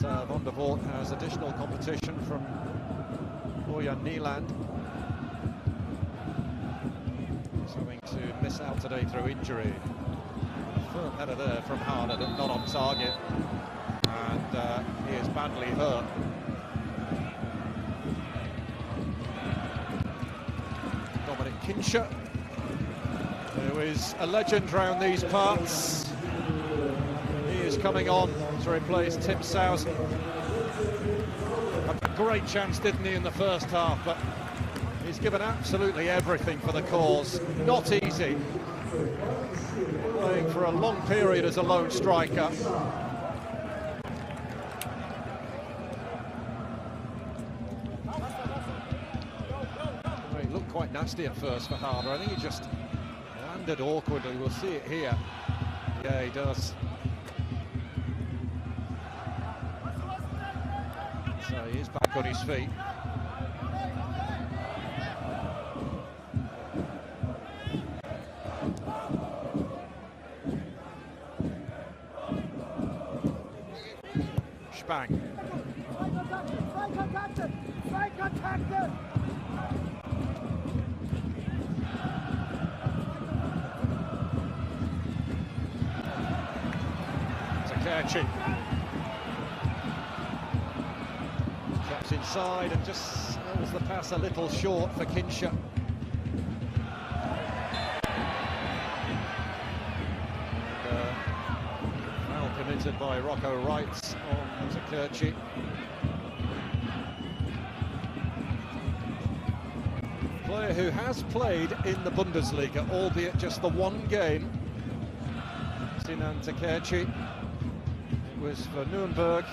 Van der Voort has additional competition from Bojan Nieland. He's having to miss out today through injury. Firm header there from Harder, not on target, and he is badly hurt. Dominic Kincher, who is a legend round these parts. He is coming on to replace Tim Sausen. Had a great chance, didn't he, in the first half, but he's given absolutely everything for the cause. Not easy. Playing for a long period as a lone striker. Well, he looked quite nasty at first for Harder. I think he just landed awkwardly. We'll see it here. Yeah, he does. So he is back on his feet. Bang. Takerchi. Drops inside and just was the pass a little short for Kincher. Committed by Rocco Wright on Takerchi. Player who has played in the Bundesliga, albeit just the one game. Sinan Takerchi. was for Nuremberg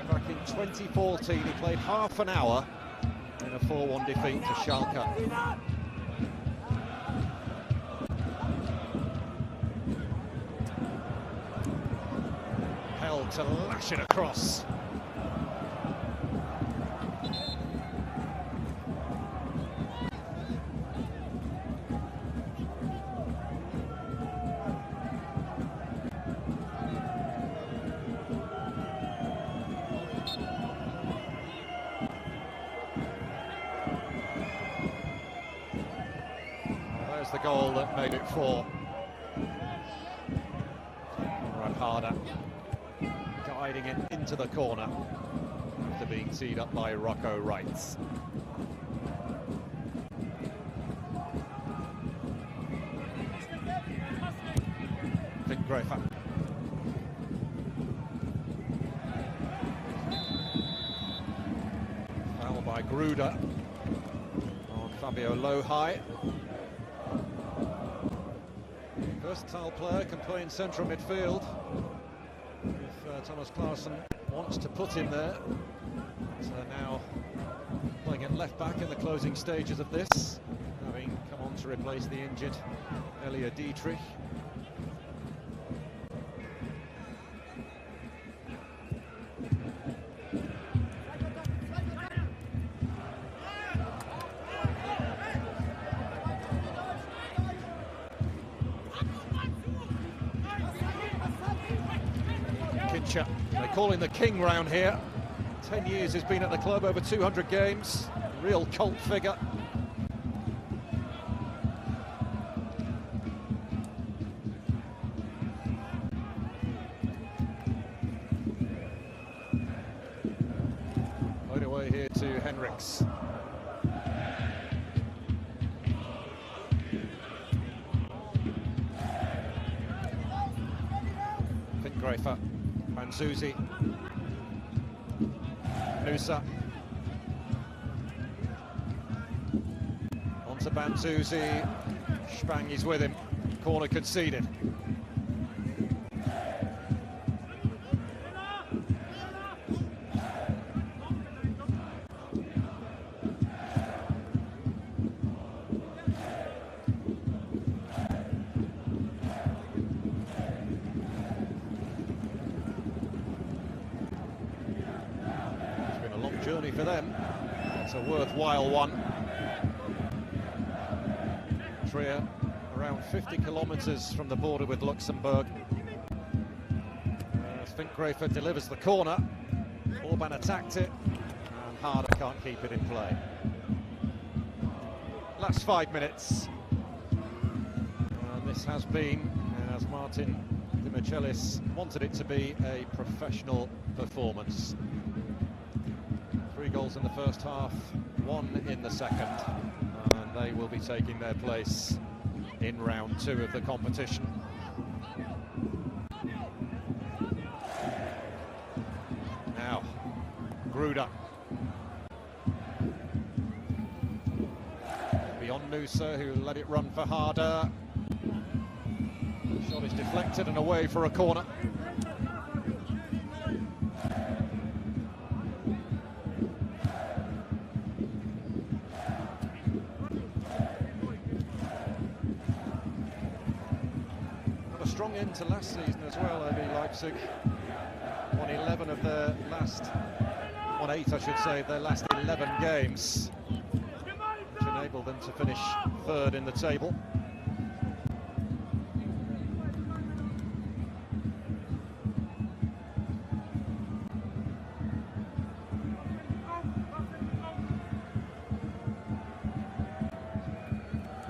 back in 2014. He played half an hour in a 4-1 defeat to Schalke. Held to lash it across. The goal that made it 4. Harder guiding it into the corner after being teed up by Rocco Reitz. Grafer. Foul by Gruder on Fabio Lohai. Versatile player, can play in central midfield if Thomas Claesson wants to put him there. So now playing at left back in the closing stages of this, having come on to replace the injured Elia Dietrich. They call him the king round here. 10 years he's been at the club, over 200 games. Real cult figure. Played away here to Henriks. Grafer. Manzuzi, Nusa, on to Manzuzi, Spang is with him, corner conceded. Journey for them. It's a worthwhile one. Trier around 50 kilometres from the border with Luxembourg. Grafer delivers the corner. Orban attacked it, and Harder can't keep it in play. Last 5 minutes. And this has been, as Martin de Michelis wanted it to be, a professional performance. 3 goals in the first half, 1 in the second, and they will be taking their place in round 2 of the competition. Now, Gruder. Beyond Nusa, who let it run for Harder. Shot is deflected and away for a corner. Strong end to last season as well, RB Leipzig. Won 11 of their last, won 8 I should say, of their last 11 games, which enabled them to finish 3rd in the table.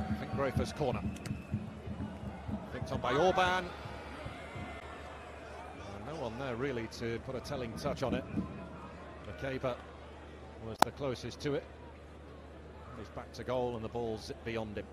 I think Grafer's corner. On by Orban. No one there really to put a telling touch on it. Makeba was the closest to it. He's back to goal and the ball's zipped beyond him.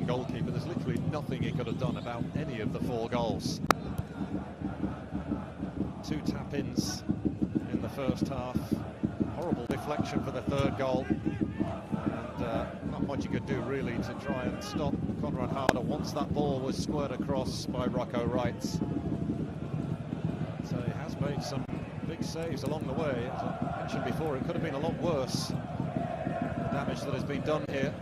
young goalkeeper. There's literally nothing he could have done about any of the 4 goals. 2 tap-ins in the first half. Horrible deflection for the 3rd goal. And not much you could do really to try and stop Conrad Harder once that ball was squared across by Rocco Wright. So he has made some big saves along the way. As I mentioned before, it could have been a lot worse, the damage that has been done here.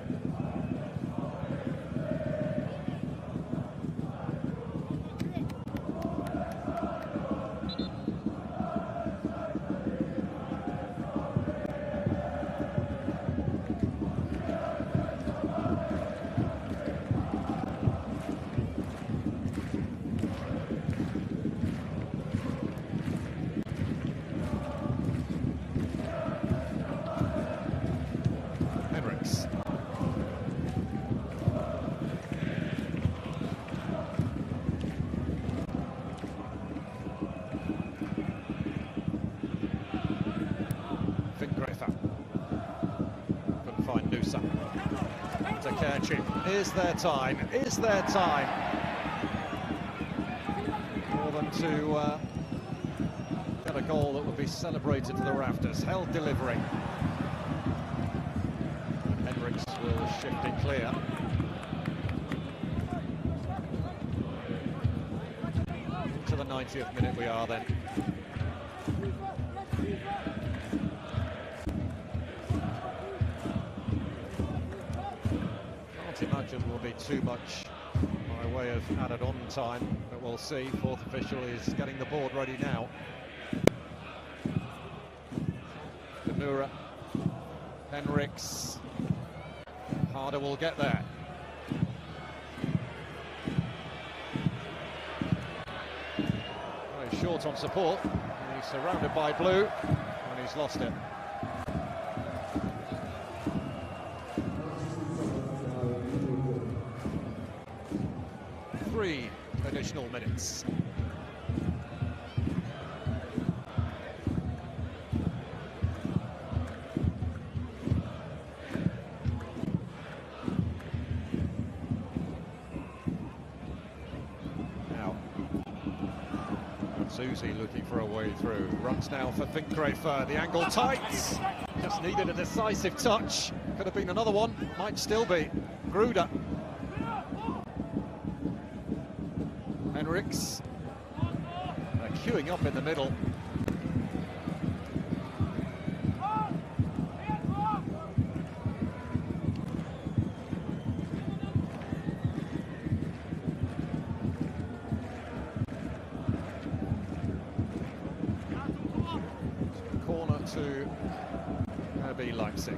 Is their time? Is their time? More than to get a goal that would be celebrated to the rafters. Held delivery. And Hendricks will shift it clear. To the 90th minute we are then. Imagine will be too much by way of added on time, but we'll see. 4th official is getting the board ready now. Demura, Hendricks, Harder will get there. Very short on support, he's surrounded by blue and he's lost it. 3 additional minutes. Now, Susie looking for a way through. Runs now for Finkgrafer. The angle tight. Just needed a decisive touch. Could have been another one. Might still be. Gruder. Hendricks queuing up in the middle. Corner to RB Leipzig.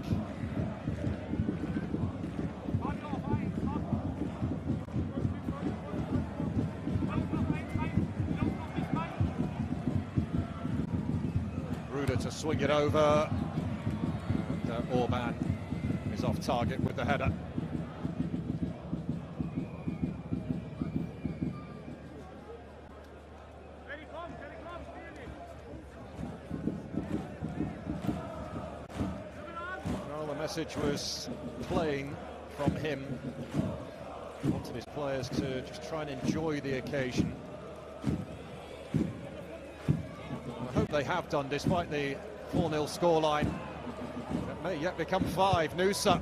To swing it over, and Orban is off target with the header. Well, the message was playing from him. He wanted his players to just try and enjoy the occasion. They have done, despite the 4-0 scoreline. It may yet become 5. Noosa.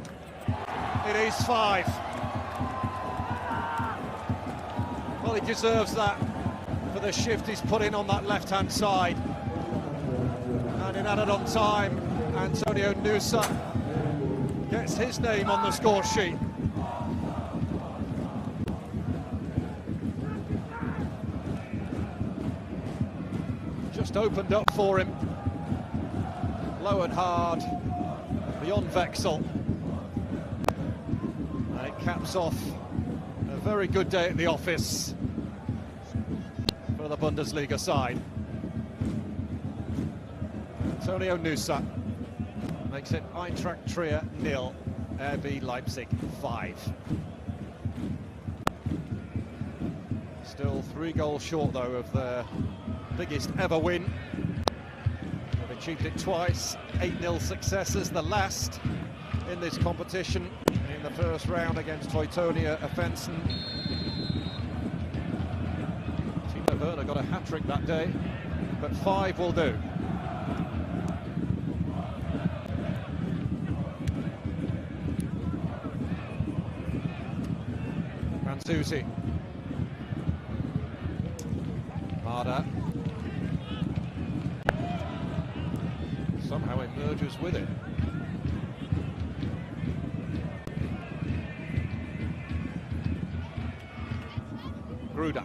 It is 5. Well, he deserves that for the shift he's put in on that left-hand side. And in added on time, Antonio Noosa gets his name on the score sheet. Just opened up for him, low and hard, beyond Vexel. And it caps off a very good day at the office for the Bundesliga side. Antonio Noosa makes it Eintracht Trier 0, RB Leipzig 5. Still 3 goals short though of their biggest ever win. They've achieved it twice. 8-0 successes, the last in this competition in the first round against Teutonia Offensen. Timo Werner got a hat-trick that day, but 5 will do. Susi. Harder. Somehow emerges with it. Gruda.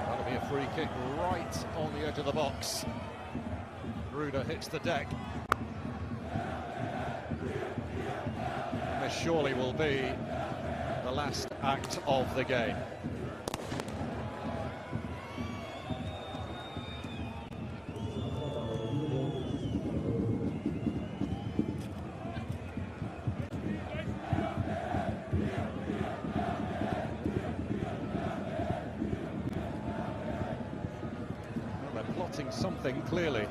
That'll be a free kick right on the edge of the box. Gruda hits the deck. This surely will be the last act of the game. Well, they're plotting something clearly.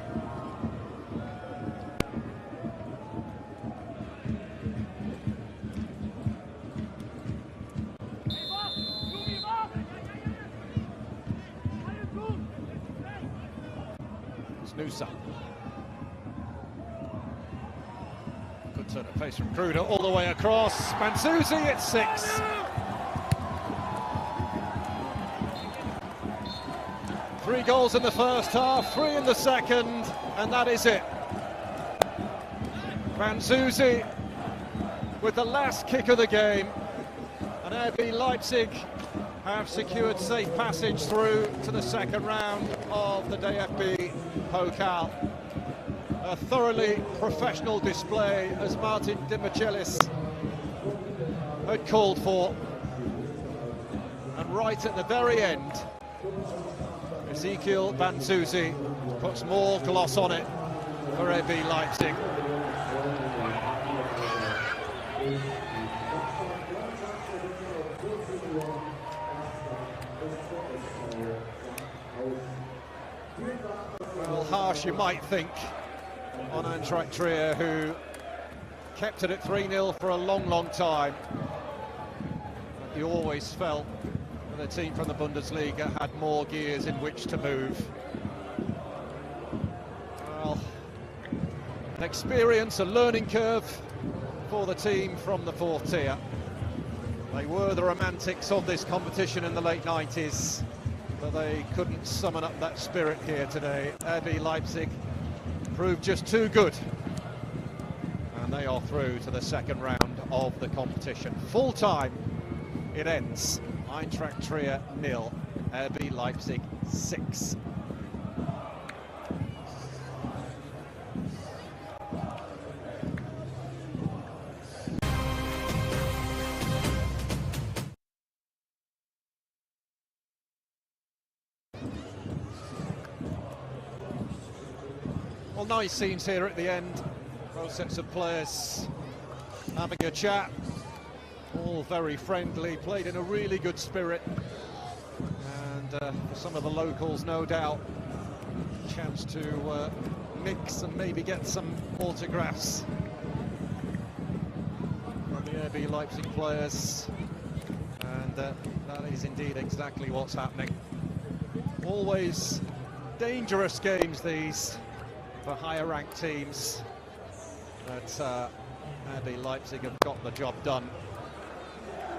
Nusa. Good turn of pace from Gruda all the way across. Mansusi, it's 6. Three goals in the first half, 3 in the second, and that is it. Mansusi with the last kick of the game, and RB Leipzig have secured safe passage through to the second round of the DFB Pokal. A thoroughly professional display, as Martin Di Michelis had called for. And right at the very end, Ezekiel Banzuzi puts more gloss on it for RB Leipzig. Well, harsh you might think on Eintracht Trier, who kept it at 3-0 for a long time. But you always felt that the team from the Bundesliga had more gears in which to move. Well, an experience, a learning curve for the team from the 4th tier. They were the romantics of this competition in the late 90s. But they couldn't summon up that spirit here today. RB Leipzig proved just too good. And they are through to the second round of the competition. Full time, it ends. Eintracht Trier 0, RB Leipzig 6. Well, nice scenes here at the end. Both sets of players having a chat. All very friendly, played in a really good spirit. And for some of the locals, no doubt, chance to mix and maybe get some autographs from the RB Leipzig players. And that is indeed exactly what's happening. Always dangerous games, these, for higher ranked teams, but RB Leipzig have got the job done.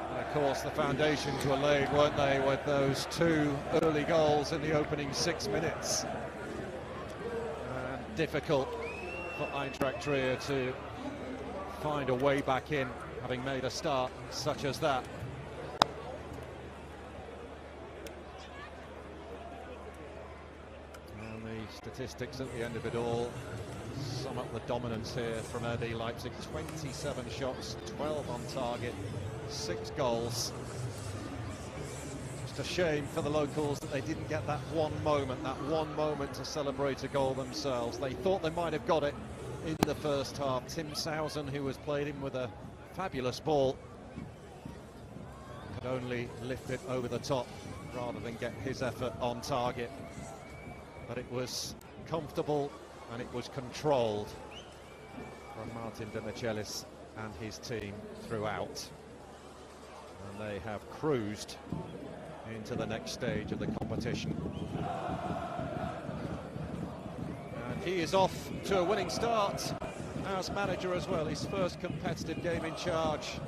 And of course the foundations were laid, weren't they, with those 2 early goals in the opening 6 minutes. And difficult for Eintracht Trier to find a way back in, having made a start such as that. Statistics at the end of it all sum up the dominance here from RB Leipzig. 27 shots, 12 on target, 6 goals. Just a shame for the locals that they didn't get that one moment to celebrate a goal themselves. They thought they might have got it in the first half. Tim Sausen, who was played in with a fabulous ball, could only lift it over the top rather than get his effort on target. But it was comfortable, and it was controlled from Martin de Michelis and his team throughout. And they have cruised into the next stage of the competition. And he is off to a winning start as manager as well. His first competitive game in charge,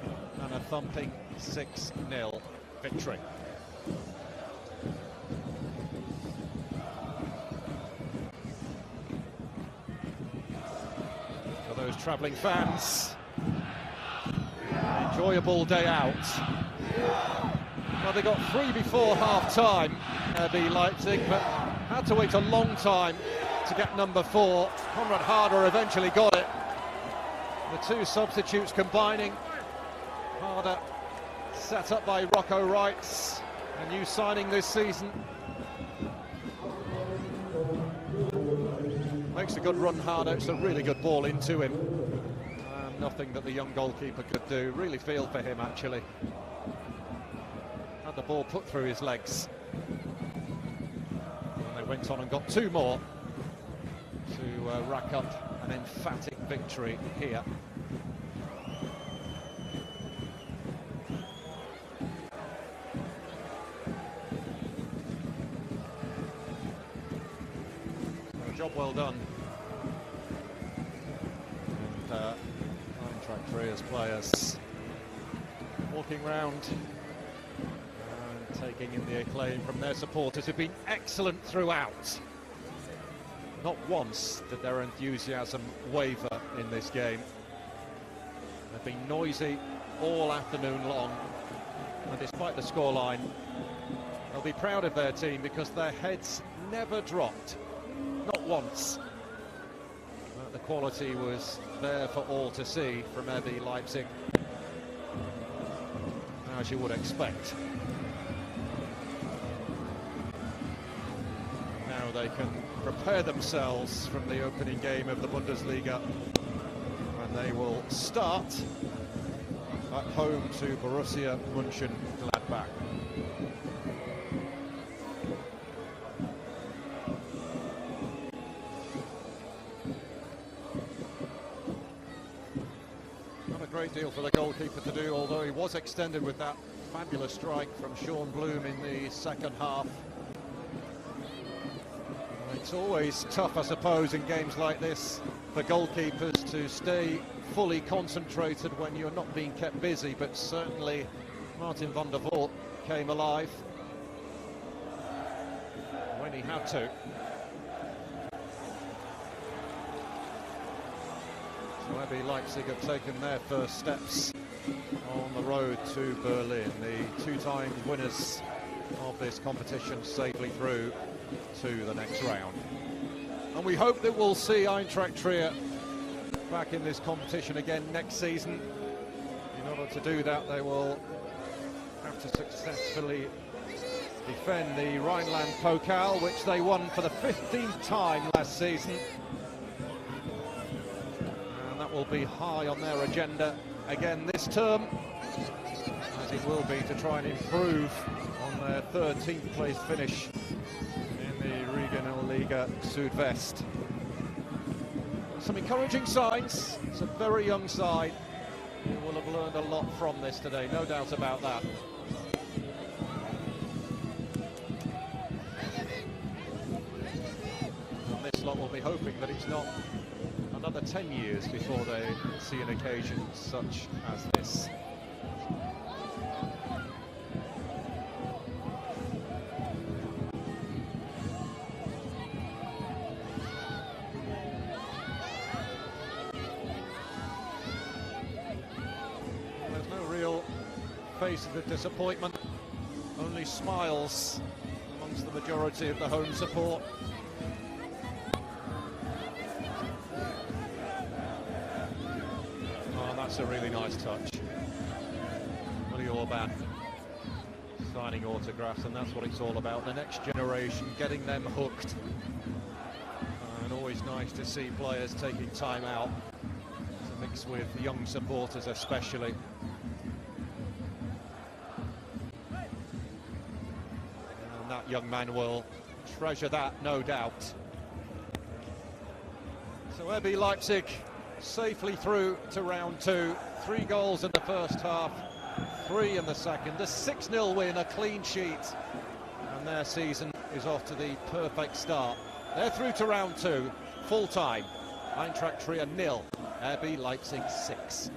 and a thumping 6-0 victory. For those travelling fans, an enjoyable day out. Well, they got 3 before half-time, RB Leipzig, but had to wait a long time to get number 4. Konrad Harder eventually got it. The two substitutes combining. Harder set up by Rocco Reitz, a new signing this season. Makes a good run, Harder. It's a really good ball into him. Nothing that the young goalkeeper could do. Really feel for him, actually. Had the ball put through his legs. And they went on and got 2 more to rack up an emphatic victory here. So, job well done. And Eintracht Trier's players walking round and taking in the acclaim from their supporters, who've been excellent throughout. Not once did their enthusiasm waver in this game. They've been noisy all afternoon long, and despite the scoreline, they'll be proud of their team because their heads never dropped, not once. The quality was there for all to see from RB Leipzig, as you would expect. Now they can prepare themselves from the opening game of the Bundesliga, and they will start at home to Borussia Mönchengladbach. Not a great deal for the goalkeeper to do, although he was extended with that fabulous strike from Sean Bloom in the second half. It's always tough, I suppose, in games like this for goalkeepers to stay fully concentrated when you're not being kept busy, but certainly Martin van der Voort came alive when he had to. So RB Leipzig have taken their first steps on the road to Berlin, the 2-time winners of this competition safely through to the next round. And we hope that we'll see Eintracht Trier back in this competition again next season. In order to do that, they will have to successfully defend the Rhineland Pokal, which they won for the 15th time last season. And that will be high on their agenda again this term, as it will be to try and improve on their 13th place finish in the Regionalliga Südwest. Some encouraging signs. It's a very young side who will have learned a lot from this today, no doubt about that. And this lot will be hoping that it's not another 10 years before they see an occasion such as this. Faces of disappointment, only smiles amongst the majority of the home support. Oh, that's a really nice touch. Willy Orban signing autographs, and that's what it's all about. The next generation, getting them hooked. And always nice to see players taking time out to mix with young supporters especially. That young man will treasure that, no doubt. So RB Leipzig safely through to round 2. 3 goals in the first half, 3 in the second. A 6-0 win, a clean sheet, and their season is off to the perfect start. They're through to round 2, full time. Eintracht Trier 0, RB Leipzig 6.